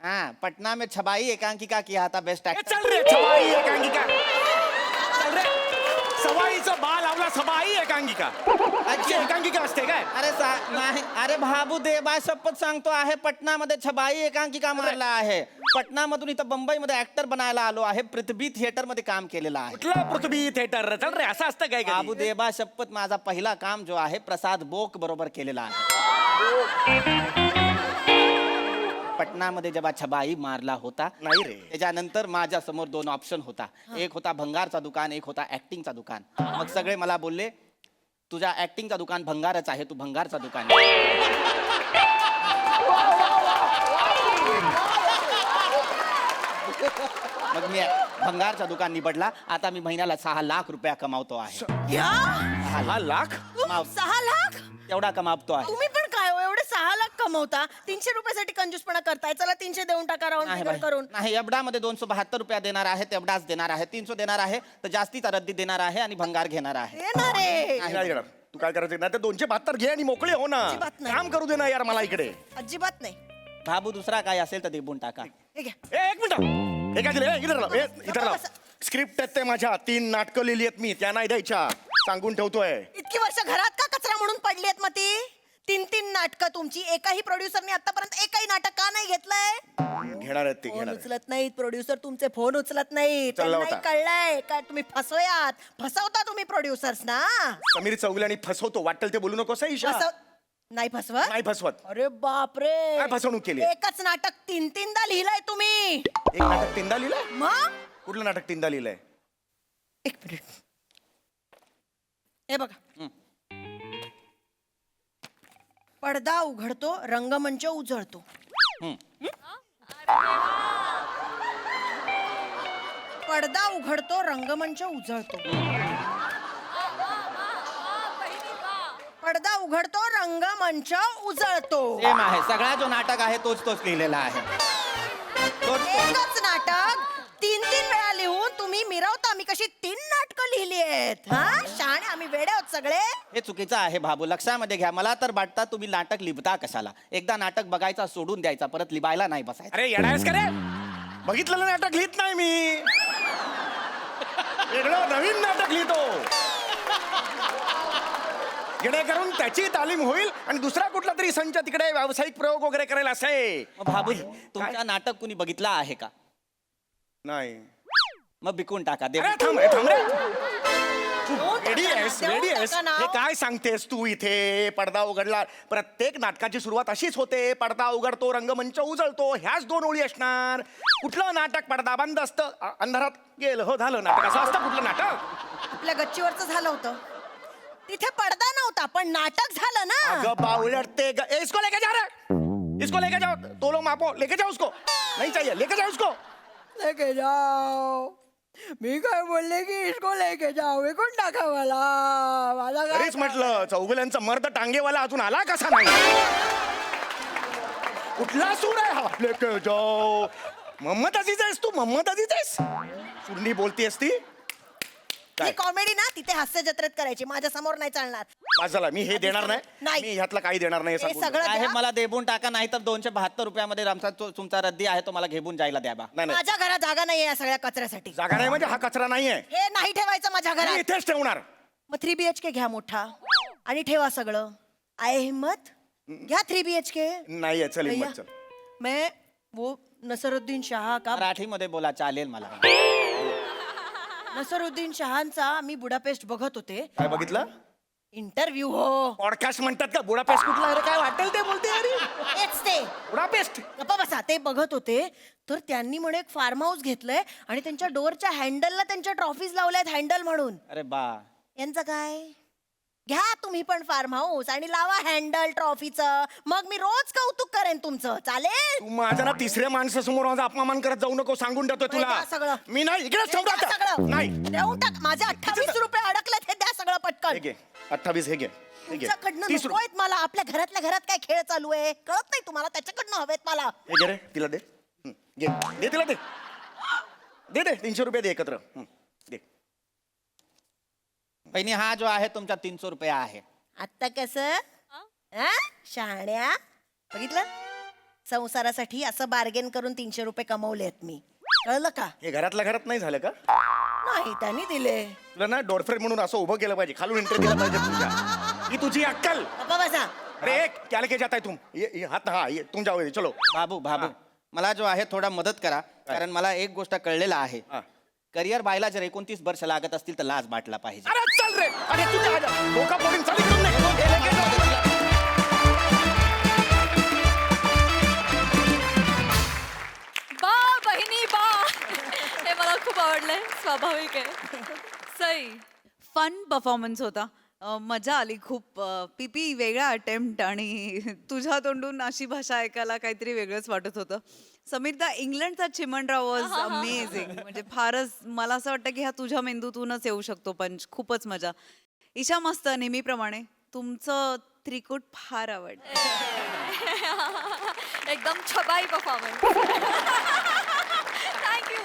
हाँ, पटना में छबाई एकांकिका किया था बेस्ट ए, एक्टर. चल रे छबाई एकांकिका. चल रे. सवाईचं बाल लावला सबाई एकांकिका. अशी एकांकिका असते काय? नाही, अरे भाबू देवा शपथ सांगतो आहे, पटनामध्ये छबाई एकांकिका मारला आहे. पटनामधून इथं मुंबईमध्ये ऍक्टर बनायला आलो आहे. पृथ्वी थिएटर मध्ये काम केलेलं आहे. कुठलं पृथ्वी थिएटर? चल रे, असं असतं काय? बाबू देवा शपथ, माझा पहिला काम जो आहे प्रसाद बोक बरोबर केलेला आहे. पटनामध्ये जेव्हा छबाई मारला होता, नाही रे. त्याच्यानंतर माझ्या समोर 2 ऑप्शन होता. एक होता भंगारचा दुकान, एक होता ऍक्टिंगचा दुकान. मग सगळे मला बोलले, तुझ्या ऍक्टिंगचा दुकान भंगारच आहे, तू भंगारचा दुकान. मग मी भंगारचा दुकान निवडला. आता मी महिन्याला 6 लाख रुपया कमावतो आहे. 6 लाख? 6 लाख तेवढा कमावतो आहे. तुम्ही पण काय हो, एवढे 6 लाख कमवता, 300 रुपयासाठी कंजूसपणा करताय. चला 300 देऊन टाका, राऊंड नाही फिगर बाई. करून. नाही, एवढामध्ये 272 रुपया देणार आहे, तेवढाच देणार आहे. 300 देणार आहे तर जास्तीचा रद्दी देणार आहे आणि भंगार घेणार आहे. येणार रे. नाही घेणार. तू काय करायचं? नाही तर 272 घे आणि मोकळे हो ना. अजिबात नाही. काम करू दे ना यार मला इकडे. अजिबात नाही. बाबू दुसरा काय असेल तर देऊन टाका. हे घ्या. ए, एक मिनिट. हे काय दिलं? इधर लाव. इधर लाव. स्क्रिप्ट आहेत ते माझ्या 3 नाटकं लिहिली आहेत मी, त्या नाही द्यायच्या, सांगून ठेवतोय. इतकी वर्ष घरात का कचरा म्हणून पडली आहेत मग ती? 3 नाटकं तुमची. एकाही प्रोड्युसरने आतापर्यंत एकही नाटक का नाही घेतलंय? घेणार आहेत ते, फोन घेणार आहेत. उचलत नाहीत प्रोड्युसर, तुमचे फोन उचलत नाहीत. उचलला त्यांनाही होता. कळलंय काय तुम्ही फसवता तुम्ही प्रोड्युसर्स ना. समीर चौगुले फसवतो, वाटेल ते बोलू नकोस हं, ईशा. नाही फसवत. नाही फसवत. अरे बापरे, काय फसवणूक केली? एकच नाटक 3-3दा लिहिलंय तुम्ही. एक नाटक 3दा लिहिलंय? मग कुठलं नाटक 3दा लिहिलंय? एक मिनिट, हे बघा. पडदा उघडतो, रंगमंच उजळतो. पडदा उघडतो, रंगमंच उजळतो. पडदा उघडतो, रंगमंच उजळतो. सेम आहे, सगळा जो नाटक आहे तोच लिहिलेला आहे. एकच नाटक 3-3 वेळा लिहून तुम्ही मिरवता. मी कशी 3 नाटकं लिहिली आहेत? हा, शहाणे आम्ही वेडे आहोत सगळे. हे चुकीचं आहे बाबू, लक्षामध्ये घ्या. मला तर वाटतं तुम्ही नाटक लिहिता कशाला? एकदा नाटक बघायचा सोडून द्यायचा, परत लिहायला नाही बसायचं. अरे येडायस का रे? बघितलेलं नाटक लिहित नाही मी, वेगळं नवीन नाटक लिहितो. जेणेकरून त्याची तालीम होईल आणि दुसरा कुठला तरी संच तिकडे व्यावसायिक प्रयोग वगैरे करेल असे. मग बाबू, तुमचा नाटक कुणी बघितला आहे का? नाही. मग विकून टाका. दे. अरे थांब रे, थांब रे. रेडी टाका ना, आहेस? देऊन रेडी आहेस? टाका ना. हे काय सांगतेस तू इथे? पडदा उघडला. प्रत्येक नाटकाची सुरुवात अशीच होते, पडदा उघडतो, रंगमंच उजळतो. ह्याच 2 ओळी असणार. कुठलं नाटक पडदा बंद असतं, अंधारात गेलं हो झालं नाटक, असं असतं कुठलं नाटक? आपल्या गच्चीवरचं झालं होतं तिथे पडदा नव्हता पण नाटक झालं ना. अगं बावळटते इसको लेके जा रहे इसको लेके जाओ तो लोग मापो लेके जाओ उसको नहीं चाहिए लेके जाओ उसको लेके जाओ. मी काय बोलले की इसको लेके जाओ विकून टाका मला. माझा काय तरीच म्हटलं चौगुल्यांचा मर्द टांगेवाला अजून आला कसा नाही. कुठला सूर आहे हा लेके जाओ. मोहम्मद अजीज आहेस तू मोहम्मद अजीज आहेस सुरणी बोलतीयस ती ही काय कॉमेडी ना तिथे हास्य जत्रेत करायची माझ्या समोर नाही चालणार. आज झाला मी हे देणार नाही नाही. मी ह्यातलं काही देणार नाही हे हे सांगून सगळं ठेव. आहे द्या. मला देबून टाका नाही तर 272 रुपयामध्ये आमचा तुमचा रद्दी आहे तो मला घेऊन जायला द्या बा. नाही नाही माझ्या घरात जागा नाहीये या सगळ्या कचऱ्यासाठी. जागा नाही म्हणजे हा कचरा नाहीये हे नाही ठेवायचं माझ्या मी घरात. इथेच ठेवणार. मग 3 BHK घ्या मोठा आणि ठेवा सगळं. आहे हिम्मत घ्या 3 BHK. नाहीये चल भैया, हिम्मत चल. मैं वो नसरुद्दीन शाह का मराठीमध्ये बोला चालेल मला. नसरुद्दीन शहांचा मी बुडापेस्ट बघत होते. काय बघितलं इंटरव्ह्यू हो. पॉडकास्ट म्हणतात का बुडापेस्ट कुठला अरे काय वाटेल ते बोलते अरे तेच ते बुडापेस्ट गप्पा बसा. ते बघत होते तर त्यांनी म्हणे एक फार्म हाऊस घेतलंय आणि त्यांच्या डोअरच्या हँडलला त्यांच्या ट्रॉफीज लावल्यात हँडल म्हणून. अरे बा यांचं काय घ्या तुम्ही पण फार्म हाऊस आणि लावा हँडल ट्रॉफीचं. मग मी रोज कौतुक करेन तुमचं. चालेल. तू माझ्या ना तिसऱ्या माणसासमोर माझा अपमान करत जाऊ नको सांगून ठेवतो द्या तुला सगळं. मी नाही इकडेच हे द्या ठेवतो आता. सगळं. नाही देऊन टाक. माझे 28 रुपये अडकलेत. हे द्या सगळं हे पटकन. घे 28 हे घे हे घे तुमच्याकडनं 30 नको आहेत मला. आपल्या घरातल्या घरात काय खेळ चालू आहे कळत नाही तुम्हाला. त्याच्याकडनं हवेत मला. हे घे रे तिला दे घे दे तिला दे दे दे 300 रुपये दे एकत्र दे. बहिणी हा जो आहे तुमचा 300 रुपये आहे. आता कसं शहाण्या बघितलं संसारासाठी असं बार्गेन करून 300 रुपये कमवलेत मी. कळलं का. हे घरातल्या घरात नाही झालं का नाही त्यांनी दिले. तुला ना डॉडफ्रेड म्हणून असं उभं केलं पाहिजे खालून एंट्री दिला पाहिजे तुझ्या ही तुझी अक्कल. गप्पा बसा. अरे एक क्या लेके जाता है तुम ये हाथ हा ये तुम जाओ चलो बाबू बाबू मला जो आहे थोडा मदत करा कारण मला एक गोष्ट कळलेला आहे. हा. करिअर बायला जर 29 वर्ष लागत असतील तर लाज बाटला पाहिजे. अरे चल रे अरे तुझ्या डोका फोडून चाल इकडून नाही. हे लेके जाओ. बा बहिणी बा हे मला खूप आवडलंय. स्वाभाविक आहे. सई फन परफॉर्मन्स होता. मजा आली खूप. पीपी वेगळा अटेम्प्ट आणि तुझ्या तोंडून अशी भाषा ऐकायला काहीतरी वेगळंच वाटत होतं. समीरदा इंग्लंडचा चिमणराव वॉज अमेझिंग. म्हणजे फारच मला असं वाटतं की हा तुझ्या मेंदूतूनच येऊ शकतो पंच. खूपच मजा. ईशा मस्त नेहमीप्रमाणे. तुमचं त्रिकूट फार आवडतं. एकदम छबाई परफॉर्मन्स. थँक्यू.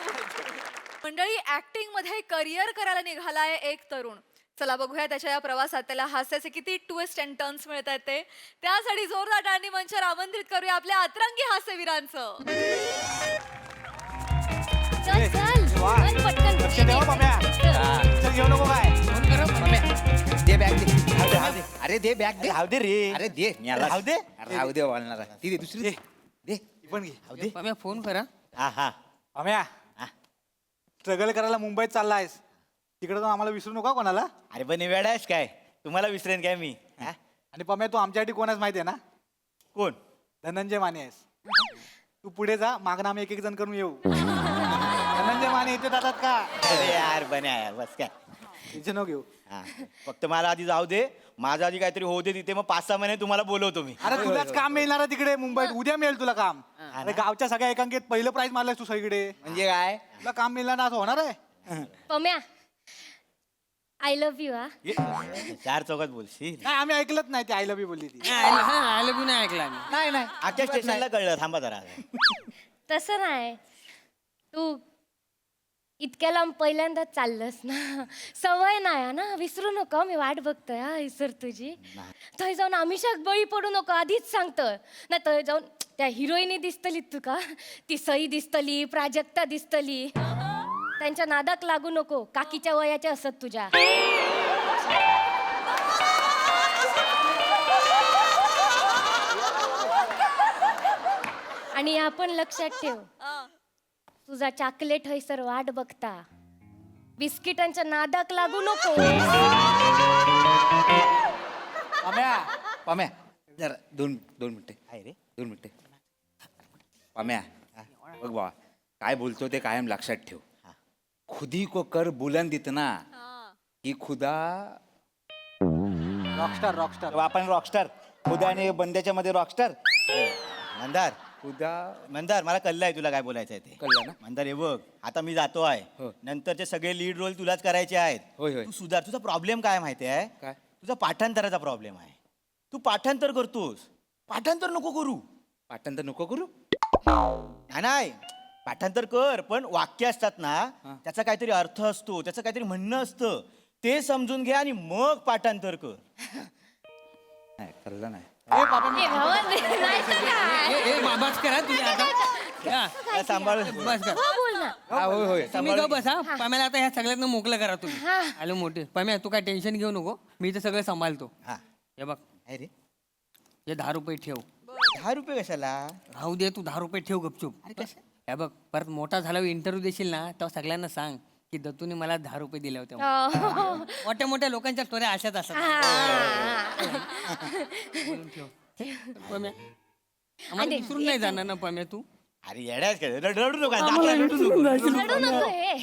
मंडळी ऍक्टिंग मध्ये करिअर करायला निघालाय एक तरुण. चला बघूया त्याच्या या प्रवासात त्याला हास्याचे किती ट्विस्ट अँड टर्न्स मिळत आहेत ते. त्यासाठी जोरदार टाळणी मंचावर आमंत्रित करूया आपल्या अतरंगी हास्यवीरांचं. चल चल चल पटकन. दे बॅग दे. अरे दे बॅग दे. राहू दे रे. अरे दे राहू दे. राहू दे बोलणार ती दे दुसरी दे. पण घे पम्या फोन करा. हा हा पम्या स्ट्रगल करायला मुंबईत चाललायस तिकडे तो आम्हाला विसरू नका कोणाला. अरे पण वेळ आहेस काय तुम्हाला विसरेन काय मी. हा? आणि पम्या तू आमच्यासाठी कोणाच माहिती आहे ना. कोण धनंजय माने आहेस. तू पुढे जा मागणं आम्ही एक जण करून येऊ. धनंजय माने इथे जातात का. अरे यार बन्या यार बस काय टेन्शन नको घेऊ. हा. फक्त मला आधी जाऊ दे माझं आधी काहीतरी होऊ दे तिथे मग 5-6 महिने तुम्हाला बोलवतो मी. अरे तुलाच काम मिळणार आहे तिकडे मुंबईत. उद्या मिळेल तुला काम. अरे गावच्या सगळ्या एकांकित पहिलं प्राइज मारलंयस तू सगळीकडे. म्हणजे काय तुला काम मिळणार ना असं होणार आहे. Pamya I love you. हा 4 चौकात बोलशील. नाही आम्ही ऐकलंच नाही ती आय लव्ह यू बोलली ती. आय लव्ह यू नाही ऐकला मी. नाही नाही आजच्या स्टेशनला कळलं थांबा जरा. तसं नाही. तू इतक्या लांब पहिल्यांदाच चाललंस ना. सवय नाही ना. विसरू नको. मी वाट बघतोय हा इसर तुझी. थंय जाऊन आमिषाक बळी पडू नको आधीच सांगतोय. नाही तर जाऊन त्या हिरोईनी दिसतली तुका. ती सई दिसतली प्राजक्ता दिसतली. त्यांच्या नादाक लागू नको. काकीच्या वयाच्या असत तुझ्या. आणि आपण लक्षात ठेव तुझा चॉकलेट हयसर वाट बघता. बिस्किटांच्या नादाक लागू नको. पम्या जरा दोन मिनिटं आहे रे 2 मिनिटं. पम्या बघ बा काय बोलतो ते कायम लक्षात ठेव. खुदी को कर बुलंद इतना ही खुदा रॉकस्टार रॉकस्टार आपण रॉकस्टार खुदा आणि बंद्याच्या मध्ये रॉकस्टार मंदार खुदा मंदार मला कळलं आहे तुला काय बोलायचं आहे ते कळलं ना? मंदार हे बघ आता मी जातो आहे हो. नंतरचे सगळे लीड रोल तुलाच करायचे आहेत होय, होय. तू सुधार तुझा प्रॉब्लेम काय माहिती आहे काय? तुझा पाठांतराचा प्रॉब्लेम आहे तू पाठांतर करतोस पाठांतर नको करू पाठांतर नको करू नाही पाठांतर कर पण वाक्य असतात ना त्याचा काहीतरी अर्थ असतो त्याचं काहीतरी म्हणणं असतं ते समजून घे आणि मग पाठांतर कर नाही कळलं नाही हे भावन, नाही तर काय? बाबाच करा तुम्ही आता सांभाळ बस कर हो, बोल ना. होय होय तुम्ही का बसा पम्याला आता ह्या सगळ्यांना मोकळं करा तुम्ही हा. आलो मोठे पम्या तू काय टेन्शन घेऊ नको मी इथं सगळं सांभाळतो हा हे बघ अरे हे 10 रुपये ठेव 10 रुपये कशाला राहू दे तू 10 रुपये ठेव गपचूप हे बग परत मोठा झाल्यावर इंटरव्ह्यू देशील ना तेव्हा सगळ्यांना सांग की दत्तूने मला 10 रुपये दिले होते म्हणून. हो. मोठ्या मोठ्या लोकांच्या स्टोऱ्या अशाच असतात हा. बोलून ठेव पम्या आम्हाला विसरून नाही जाणार ना पम्या तू अरे येड्याच काय रडू नका दाखला रडू नको. रडू नको हे.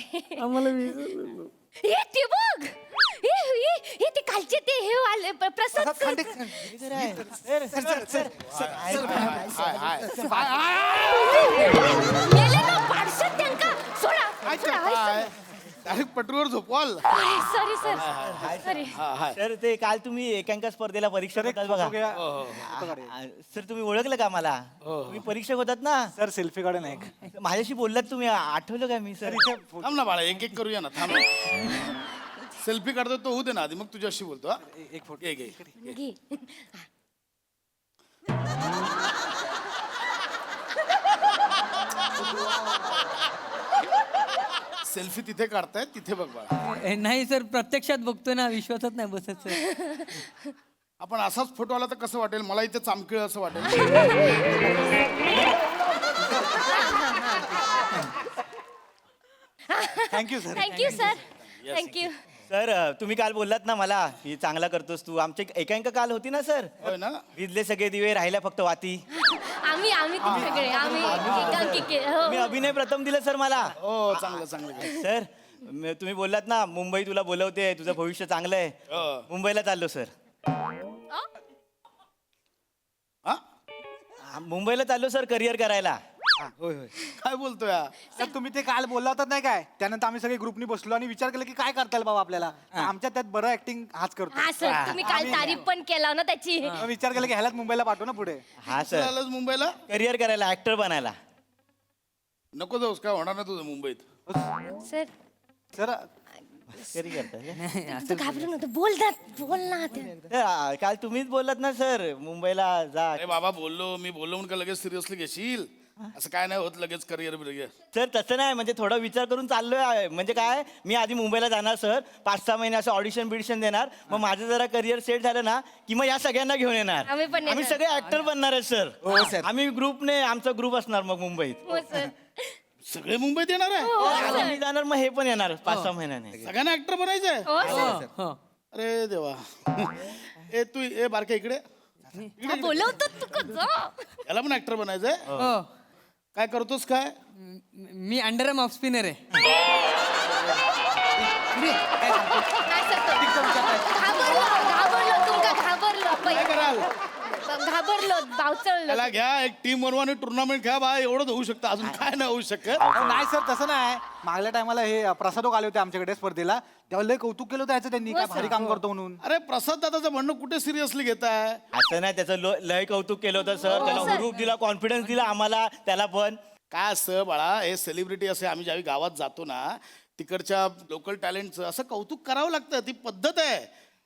हे ते बघ हे ते कालचे ते हे वाले प्रसाद मेले ना पाडशात त्यांका सोडा डायरेक्ट पटरीवर झोपवाल सॉरी सर सॉरी सर ते काल तुम्ही एकांका स्पर्धेला परीक्षा होतात बघा सर तुम्ही ओळखलं का मला तुम्ही परीक्षक होतात ना सर सेल्फी काढून एक माझ्याशी बोललात तुम्ही आठवलं का मी सर थांब ना बाळा एक एक करूया ना थांब सेल्फी काढतो तो होऊ दे ना आधी मग तुझ्याशी बोलतो हा? एक फोटो घे, घे. घे सेल्फी तिथे काढतायत तिथे बघ बाळा नाही सर प्रत्यक्षात बघतोय ना विश्वासात नाही बसत सर आपण असाच फोटो आला तर कसं वाटेल मला इथे चामखीळ असं वाटेल thank you sir thank you sir thank you sir तुम्ही काल बोललात ना मला की चांगला करतोस तू आमची एकांका काल होती ना सर होय ना विजले सगळे दिवे राहिल्या फक्त वाती आम्ही तुम्ही सगळे आम्ही एकांकिके हो मी अभिनय प्रथम दिलं सर मला हो चांगलं चांगलं सर तुम्ही बोललात ना मुंबई तुला बोलवते तुझं भविष्य चांगलं आहे हो. मुंबईला चाललो सर हा मुंबईला चाललो सर करिअर करायला होय होय काय बोलतोय हा? सर तुम्ही ते काल बोलला होतात नाही काय त्यानंतर आम्ही सगळे ग्रुपनी बसलो आणि विचार केला की काय करता येईल बाबा आपल्याला आमच्या त्यात बरं ऍक्टिंग हाच करतो हा सर तुम्ही काल तारीफ पण केला ना त्याची मग विचार केला की ह्यालाच मुंबईला पाठवू ना पुढे हा चल सर आलास मुंबईला करिअर करायला ऍक्टर बनायला नको जाऊस काय होणार ना तुझं मुंबईत सर सर करी करता तू घाबरू नको बोल ना ते. काल तुम्हीच बोललात ना सर मुंबईला जा अरे बाबा मी बोललो म्हणून का लगेच सिरियसली घेशील असं काय नाही होत लगेच करिअर बिरिअर सर तसं नाही म्हणजे थोडा विचार करून चाललोय म्हणजे काय मी आधी मुंबईला जाणार सर 5-6 महिने असं ऑडिशन बिडिशन देणार मग माझं जरा करिअर सेट झालं ना की मग या सगळ्यांना घेऊन येणार आम्ही पण येणार. आम्ही सगळे ऍक्टर बनणार आहे सर हो, सर. आम्ही ग्रुपने आमचा ग्रुप असणार मग मुंबईत हो सर सगळे मुंबईत येणार आहे आम्ही जाणार मग हे पण येणार 5-6 महिन्याने सगळ्यांना ऍक्टर बनायचंय हो सर हो अरे देवा ए तू ए बारके इकडे हा, बोलवतात तू कसं याला पण ऍक्टर बनायचंय हो काय करतोस काय मी अंडरआर्म ऑफ स्पिनर आहे नाही सर घाबरलो तुमका काय कराल घाबरलो बावचळलो त्याला घ्या एक टीम बनवा आणि टुर्नामेंट घ्या बा एवढंच होऊ शकतं अजून काय नाही होऊ शकत नाही सर तसं नाही मागल्या टायमाला हे प्रसादोक आले होते आमच्याकडे स्पर्धेला तेव्हा लय कौतुक केलं होतं ह्याचं त्यांनी काय भारी काम करतो म्हणून अरे प्रसाद दादाचं म्हणणं कुठे सिरियसली घेताय असं नाही त्याचं लय कौतुक केलं होतं सर त्याला हुरूप दिला कॉन्फिडन्स दिला आम्हाला त्याला पण काय असतं बाळा हे सेलिब्रिटी असे आम्ही ज्यावेळी गावात जातो ना तिकडच्या लोकल टॅलेंटचं असं कौतुक करावं लागतं ती पद्धत आहे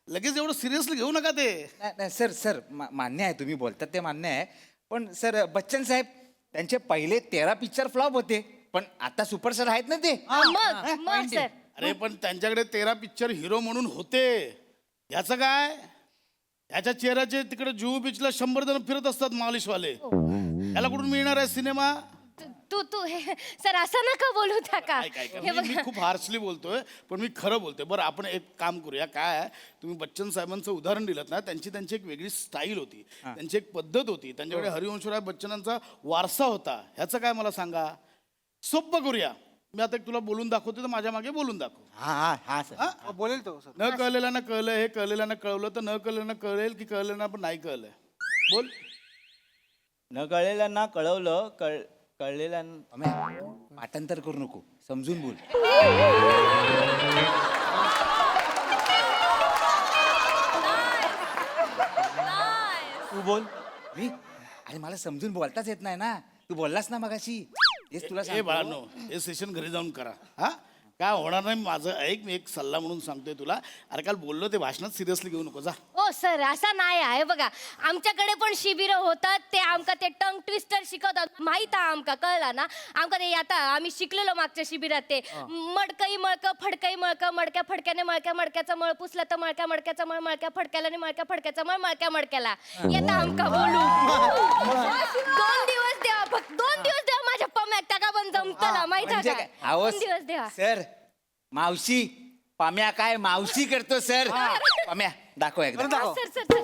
लगेच एवढं सिरियसली घेऊ नका ते नाही सर सर मान्य आहे तुम्ही बोलतात ते मान्य आहे पण सर बच्चन साहेब त्यांचे पहिले 13 पिक्चर फ्लॉप होते पण आता सुपरस्टार आहेत ना ते मग सर अरे पण त्यांच्याकडे 13 पिक्चर हिरो म्हणून होते ह्याचं काय ह्याच्या चेहऱ्याचे तिकडे जुहू बीचला 100 जण फिरत असतात मालिशवाले याला कुठून मिळणार आहे सिनेमा तू सर असं नका बोलू त्या का हे मी खूप हार्शली बोलतोय पण मी खरं बोलतोय बरं आपण एक काम करूया काय आहे, तुम्ही बच्चन साहेबांचं उदाहरण दिलं ना त्यांची एक वेगळी स्टाईल होती त्यांची एक पद्धत होती त्यांच्याकडे हरिवंशराय बच्चनांचा वारसा होता ह्याचं काय मला सांगा सोप्पं करूया मी आता एक तुला बोलून दाखवतो तर माझ्या मागे बोलून दाखव. हा सर. हा? बोलेल तो सर. न कळलेल्यानं कळलं, हे कळलेल्यानं कळवलं तर न कळलेल्यानं कळेल की कळलेल्यानं पण नाही कळलंय. बोल. न कळलेल्यांना कळवलं कळलेल्यांना पाठांतर करू नको, समजून बोल. तू बोल. मी अरे मला समजून बोलताच येत नाही ना. तू बोललास ना मगाशी, तेच तुला ए सांगतो. बाळांनो, हे सेशन घरी जाऊन करा. हा काय होणार नाही. माझं ऐक, मी एक सल्ला म्हणून सांगतोय तुला. अरे काल बोललो ते भाषणात सिरियसली घेऊ नको. जा. ओ सर असा नाही आहे बघा, आमच्याकडे पण शिबिरं होतात. ते आमका ते टंग ट्विस्टर शिकवतात, माहित आहे आमका, कळला ना आमका. ते आता आम्ही शिकलेलो मागच्या शिबिरात, ते मडकई मळक फडकई मळक, मडक्या फडक्याने मळक्या मडक्याचा मळ पुसला तर मळक्या मडक्याचा मळ, मळक्या फडक्याला आणि मळक्या फडक्याचा मळ, मळक्या मडक्याला. येता आमका बोलू. 2 दिवस द्या, फक्त 2 दिवस द्या माझ्या पम्याक, त्या का पण जमतला माहित आहे का. 2 दिवस द्या सर. मावशी पाम्या काय मावशी करतो सर. पाम्या दाखव एकदा. Sir sir sir.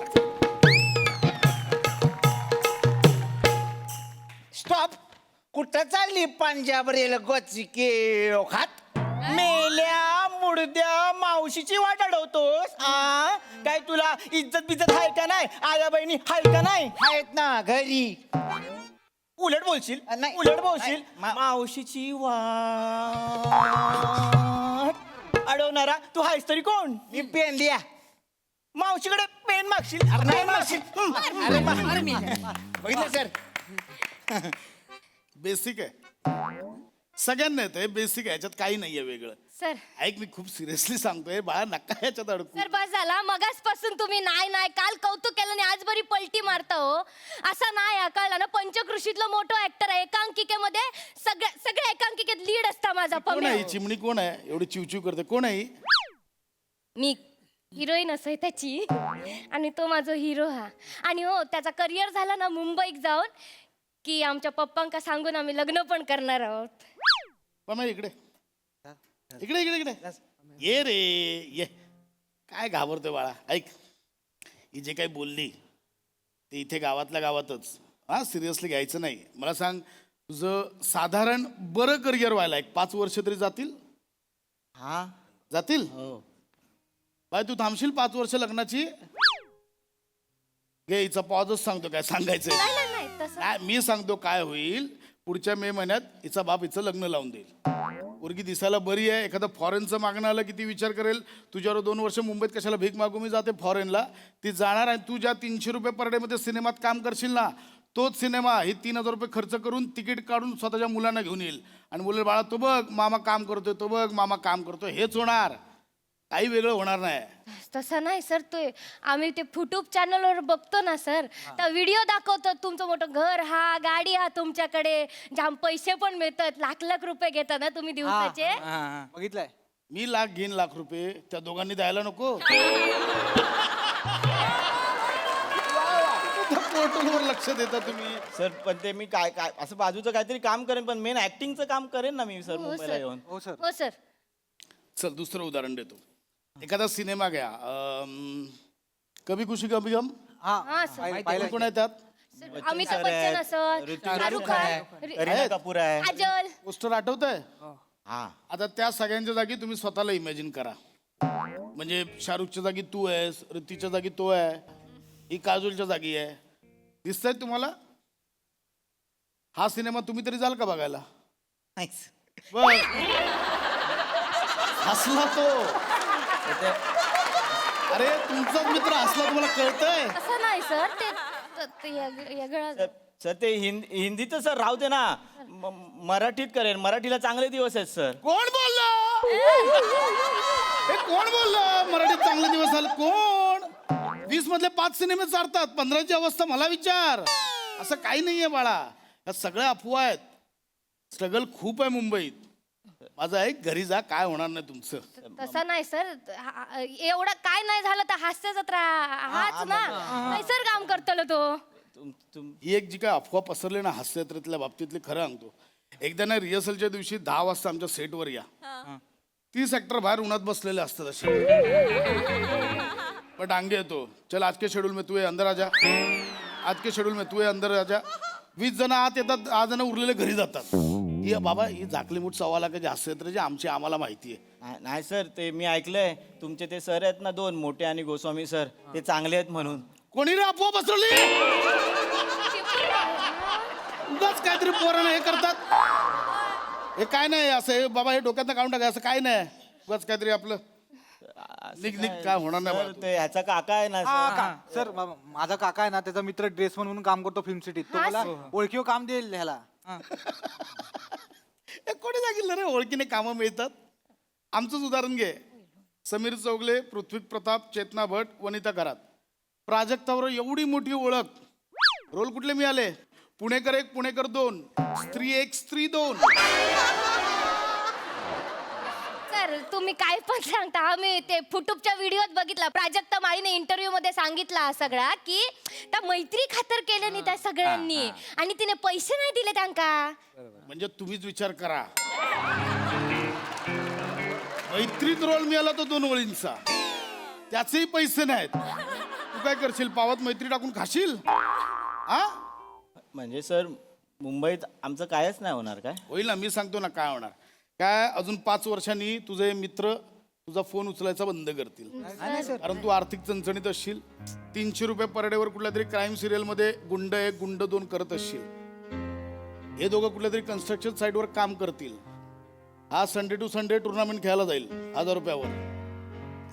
स्टॉप. कुठं चालली पंजाब रेल गोचिके खात? मेल्या मुडद्या मावशीची वाट अडवतोस. काय तुला इज्जत बिज्जत आहे का नाही? आया बहिणी आहे का नाही? आहेत ना घरी. उलट बोलशील. नाही. उलट बोलशील. नाही. मावशीची वाट अडवणारा तू आहेस तरी कोण? मी पेन द्या. मावशीकडे पेन मागशील. पेन मागशील. बघितलं सर. बेसिक आहे, सगळ्यांना येत आहे. बेसिक आहे, याच्यात काही नाहीये वेगळं. सर ऐक, मी खूप सिरियसली सांगतोय बाळा, नका याच्यात अडकू. सर बस झाला. मगासपासून तुम्ही नाही नाही, काल कौतुक केलं आणि आज बरी पलटी मारता हो. असं नाही आहे, कळलं ना. पंचकृषीतलं मोठं ऍक्टर आहे. एकांकिकेमध्ये सगळ्या एकांकिकेत लीड असता माझा कोण पम्या. आहे ही चिमणी? कोण आहे एवढी चिवचिव करते? कोण आहे ही? मी हिरोईन असं त्याची, आणि तो माझा हिरो हा. आणि हो त्याचा करिअर झाला ना मुंबईत जाऊन, की आमच्या पप्पांका सांगून आम्ही लग्न पण करणार आहोत. पण इकडे इकडे इकडे इकडे ये रे ये. काय घाबरतोय बाळा? ऐक, ही जे काही बोलली ते इथे गावातल्या गावातच. हा सिरियसली घ्यायचं नाही. मला सांग, तुझं साधारण बरं करिअर व्हायला 5 वर्ष तरी जातील? हा जातील? बाय तू थांबशील 5 वर्ष लग्नाची? घे, हिचा पॉजच सांगतो काय सांगायचंय. नाही नाही नाही तसं नाही, मी सांगतो काय होईल. पुढच्या मे महिन्यात हिचा बाप हिचं लग्न लावून देईल. पोरगी दिसायला बरी आहे. एखादं फॉरेनचं मागणं आलं किती विचार करेल. तुझ्यावर 2 वर्ष मुंबईत कशाला भीक मागू मी जाते फॉरेनला. ती जाणार आणि तू ज्या 300 रुपये पर डे मध्ये सिनेमात काम करशील ना, तोच सिनेमा ही 3000 रुपये खर्च करून तिकीट काढून स्वतःच्या मुलांना घेऊन येईल आणि बोलेल, बाळा तो बघ मामा काम करतोय, तो बघ मामा काम करतोय. हेच होणार, काही वेगळं होणार नाही. तसं नाही सर. तो आम्ही ते युट्यूब चॅनलवर बघतो ना सर, तर व्हिडिओ दाखवतात तुमचं मोठं घर हा, गाडी हा, तुमच्याकडे जाम पैसे पण मिळतात. लाख रुपये घेता ना तुम्ही दिवसाचे. बघितलंय मी घेईन लाख रुपये, त्या दोघांनी द्यायला नको. पोर्टलवर लक्ष देता तुम्ही. सर पण ते मी काय काय असं बाजूचं काहीतरी काम करेन, पण मेन ऍक्टिंगचं काम करेन ना मी सर हो मुंबईला सर. येऊन. हो सर. हो सर. चल दुसरं उदाहरण देतो. एखादा सिनेमा घ्या, कभी खुशी कभी गम. हा सर. कोण आहे त्यात? अमिताभ बच्चन असं, शाहरुख खान, करीना कपूर आहे. काजल. पोस्टर आठवत आहे? हा आता त्या सगळ्यांच्या जागी तुम्ही स्वतःला इमॅजिन करा. म्हणजे शाहरुखच्या जागी तू आहेस, ऋतीच्या जागी तो आहे, ही काजोलच्या जागी आहे. दिसतंय तुम्हाला? हा सिनेमा तुम्ही तरी जाल का बघायला? बघ. हसला तो. अरे तुमचाच मित्र हसला, तुम्हाला कळतंय? असं नाही सर. ते वेगळं. सर ते हिंदीत सर राहू दे ना. मराठीत करेन. मराठीला चांगले दिवस आहेत सर. कोण बोललं? हे कोण बोललं मराठीत चांगले दिवस आले? कोण? 20 मधले 5 सिनेमे चालतात, 15ची अवस्था मला विचार. असं काही नाहीये बाळा, या सगळ्या अफवा आहेत. स्ट्रगल खूप आहे मुंबईत. माझं आहे, घरी जा, काय होणार नाही तुमचं. तसं नाही सर. एवढं काय नाही झालं तर हास्य जत्रा हाच ना. सर काम करतलो तो. ही एक जी काय अफवा पसरली ना हास्ययात्रेतल्या बाबतीतली, खरं सांगतो. एकदा ना रिहर्सलच्या दिवशी 10 वाजता आमच्या सेटवर या. 30 ऍक्टर बाहेर उन्हात बसलेले असतात असे. पण डांगे येतो, चल आज के शेड्यूल में तू है अंदर आजा, आज के शेड्यूल में तू है अंदर आजा. 20 जण आत येतात, 10 जण उरलेले घरी जातात. ही बाबा ही झाकली मूठ 1.25 लाखाची हस्तांतराची आमची आम्हाला माहिती आहे. नाही सर, ते मी ऐकलंय तुमचे ते सर आहेत ना 2 मोठे आणि गोस्वामी सर, ते चांगले आहेत म्हणून. कोणी रे अफवा पसरवली? उगाच काहीतरी पोरांना हे करतात. हे काय नाही असं, हे बाबा हे डोक्यातनं काढून टाका, असं काय नाही. उगाच काहीतरी आपलं निघ निघ काय होणार नाही सर, बाबा. ते ह्याचा काका आहे ना सर. सर माझा काका आहे ना, त्याचा मित्र ड्रेस म्हणून काम करतो फिल्म सिटीत. तो मला ओळखीव काम देईल ह्याला. हे कोणी सांगितलं रे ओळखीने कामं मिळतात? आमचंच उदाहरण घे. समीर चौगले, पृथ्वी प्रताप, चेतना भट, वनिता करात. प्राजक्तावर एवढी मोठी ओळख. रोल कुठले मिळाले? पुणेकर 1, पुणेकर 2, स्त्री 1, स्त्री 2. सर तुम्ही काय पण सांगता. आम्ही ते फुटूबच्या व्हिडिओत बघितला. प्राजक्ता माळीने इंटरव्ह्यू मध्ये सांगितला सगळा की त्या मैत्री खातर केलं नाही त्या सगळ्यांनी आणि तिने पैसे नाही दिले त्यांका. म्हणजे तुम्हीच विचार करा. मैत्रीत रोल मिळाला तो 2 ओळींचा, त्याचेही पैसे नाहीत. तू काय करशील? पावात मैत्री टाकून खाशील? हा म्हणजे सर मुंबईत आमचं कायच नाही होणार काय? होईल ना, मी सांगतो ना काय होणार. काय अजून 5 वर्षांनी तुझे मित्र तुझा फोन उचलायचा बंद करतील, कारण तू आर्थिक चणचणीत असशील. 300 रुपये पर डेवर कुठल्या तरी क्राईम सिरियल मध्ये गुंड 1 गुंड 2 करत असशील. हे दोघं कुठल्या तरी कन्स्ट्रक्शन साईटवर काम करतील. हा संडे टू संडे टुर्नामेंट खेळायला जाईल 1000 रुपयावर.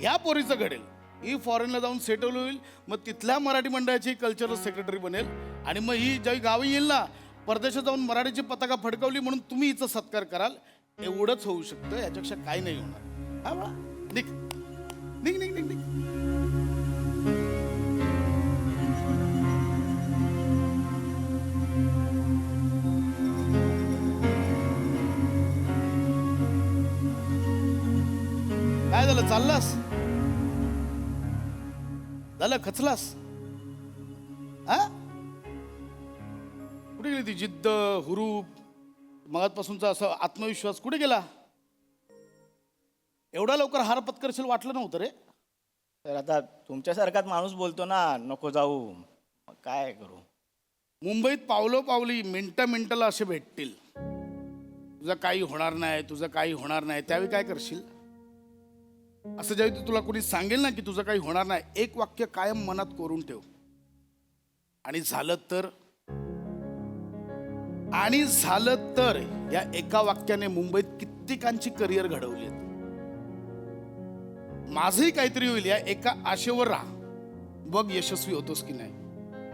ह्या पोरीचं घडेल. ही फॉरेनला जाऊन सेटल होईल, मग तिथल्या मराठी मंडळाची कल्चरल सेक्रेटरी बनेल. आणि मग ही ज्यावेळी गावी येईल ना, परदेशात जाऊन मराठीची पताका फडकवली म्हणून तुम्ही हिचा सत्कार कराल. एवढंच होऊ शकतं, याच्यापेक्षा काही नाही होणार. हा बाळा, निघ निघ निघ निघ निघ. काय झालं? चाललास? झालं? खचलास? हा कुठे गेली ती जिद्द, हुरूप, मगातपासूनचा असा आत्मविश्वास कुठे गेला? एवढा लवकर हार पत्करशील वाटलं नव्हतं रे. तर आता तुमच्यासारखाच माणूस बोलतो ना नको जाऊ, मग काय करू? मुंबईत पावलोपावली मिनिटाला असे भेटतील. तुझं काही होणार नाही, तुझं काही होणार नाही. त्यावेळी काय करशील? असं ज्यावेळी तुला कोणी सांगेल ना की तुझं काही होणार नाही, एक वाक्य कायम मनात कोरून ठेव. आणि झालं तर या एका वाक्याने मुंबईत कित्येकांची करिअर घडवली. माझंही काहीतरी होईल या एका आशेवर राहा, बघ यशस्वी होतोस की नाही.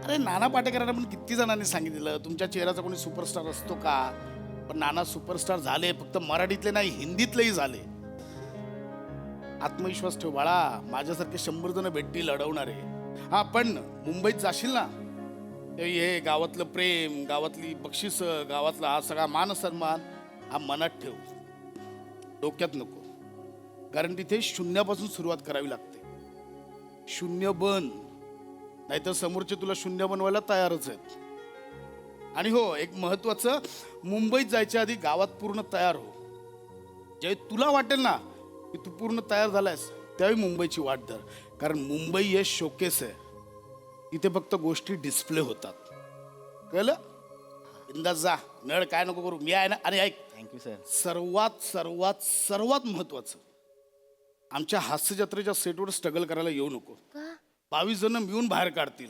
अरे नाना पाटेकरांना पण किती जणांनी सांगितलं तुमच्या चेहऱ्याचा कोणी सुपरस्टार असतो का? पण नाना सुपरस्टार झाले, फक्त मराठीतले नाही हिंदीतलेही झाले. आत्मविश्वास ठेव बाळा, माझ्यासारखे 100 जण भेटतील लढवणारे. हा पण मुंबईत जाशील ना, हे गावातलं प्रेम, गावातली बक्षिस, गावातला हा सगळा मान सन्मान हा मनात ठेव, डोक्यात नको. कारण तिथे शून्यापासून सुरुवात करावी लागते. शून्य बन, नाहीतर समोरचे तुला शून्य बनवायला तयारच आहेत. आणि हो, एक महत्वाचं, मुंबईत जायच्या आधी गावात पूर्ण तयार हो. ज्यावेळी तुला वाटेल ना की तू पूर्ण तयार झालायस, त्यावेळी मुंबईची वाट धर. कारण मुंबई हे शोकेस आहे, इथे फक्त गोष्टी डिस्प्ले होतात. कळलं? बिंदास जा, नळ काय नको करू, मी आहे ना. आणि ऐक, थँक्यू सर. सर्वात सर्वात सर्वात महत्वाचं, आमच्या हास्य जत्रेच्या सेटवर स्ट्रगल करायला येऊ नको. 22 जण मिळून बाहेर काढतील,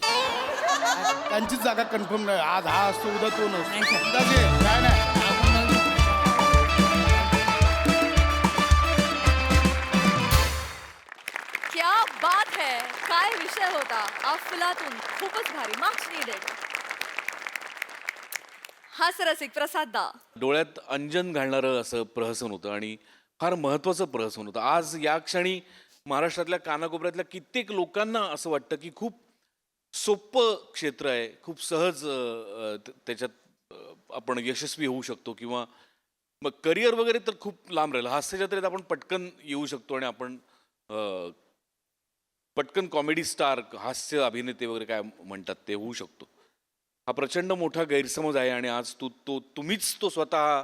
त्यांची जागा कन्फर्म नाही. आज हा असतो, उद्या तो नसतो. काय नाही. क्या बात है, काय विषय होता. अफलातून, खूपच भारी. Marks needed. हाच रसिक प्रसाद दा. डोळ्यात अंजन घालणारं असं प्रहसन होतं आणि फार महत्त्वाचं प्रहसन होतं. आज या क्षणी महाराष्ट्रातल्या कानाकोपऱ्यातल्या कित्येक लोकांना असं वाटतं की खूप सोपं क्षेत्र आहे, खूप सहज त्याच्यात आपण यशस्वी होऊ शकतो, किंवा मग करिअर वगैरे तर खूप लांब राहिलं. हास्य जत्रेत आपण पटकन येऊ शकतो आणि आपण पटकन कॉमेडी स्टार, हास्य अभिनेते वगैरे काय म्हणतात ते होऊ शकतो. हा प्रचंड मोठा गैरसमज आहे आणि आज तुम्हीच तो स्वतः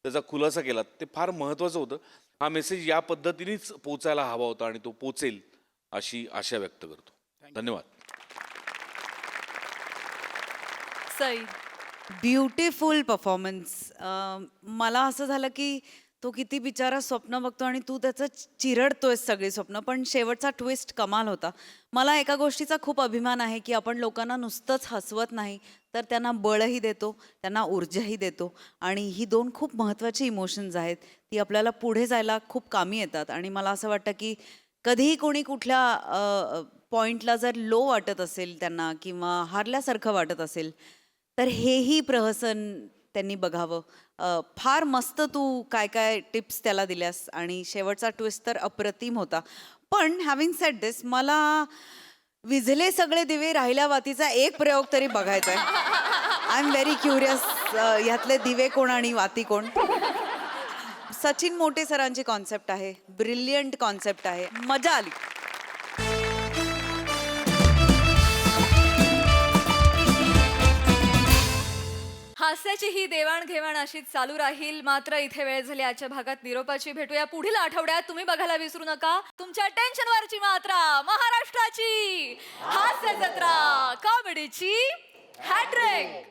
त्याचा खुलासा केलात. ते फार महत्त्वाचं होतं. हा मेसेज या पद्धतीनेच पोचायला हवा होता आणि तो पोचेल अशी आशा व्यक्त करतो. धन्यवाद. Sai, beautiful performance. मला असं झालं की तो किती बिचारा स्वप्न बघतो आणि तू त्याचं चिरडतोय सगळी स्वप्न, पण शेवटचा ट्विस्ट कमाल होता. मला एका गोष्टीचा खूप अभिमान आहे की आपण लोकांना नुसतंच हसवत नाही, तर त्यांना बळही देतो, त्यांना ऊर्जाही देतो. आणि ही 2 खूप महत्त्वाची इमोशन्स आहेत, ती आपल्याला पुढे जायला खूप कामी येतात. आणि मला असं वाटतं की कधीही कोणी कुठल्या पॉईंटला जर लो वाटत असेल त्यांना किंवा हारल्यासारखं वाटत असेल, तर हेही प्रहसन त्यांनी बघावं. फार मस्त तू काय काय टिप्स त्याला दिल्यास आणि शेवटचा ट्विस्ट तर अप्रतिम होता. पण हॅव्हिंग सेड दिस, मला विझले सगळे दिवे राहिल्या वातीचा एक प्रयोग तरी बघायचा आहे. आय एम व्हेरी क्युरियस, ह्यातले दिवे कोण आणि वाती कोण. सचिन मोटे सरांची कॉन्सेप्ट आहे, ब्रिलियंट कॉन्सेप्ट आहे, मजा आली. हास्याची ही देवाणघेवाण अशीच चालू राहील. मात्र इथे वेळ झाली आजच्या भागात निरोपाची. भेटूया पुढील आठवड्यात. तुम्ही बघायला विसरू नका तुमच्या टेन्शनवरची मात्रा, महाराष्ट्राची हास्य जत्रा, कॉमेडीची हॅट्रिक.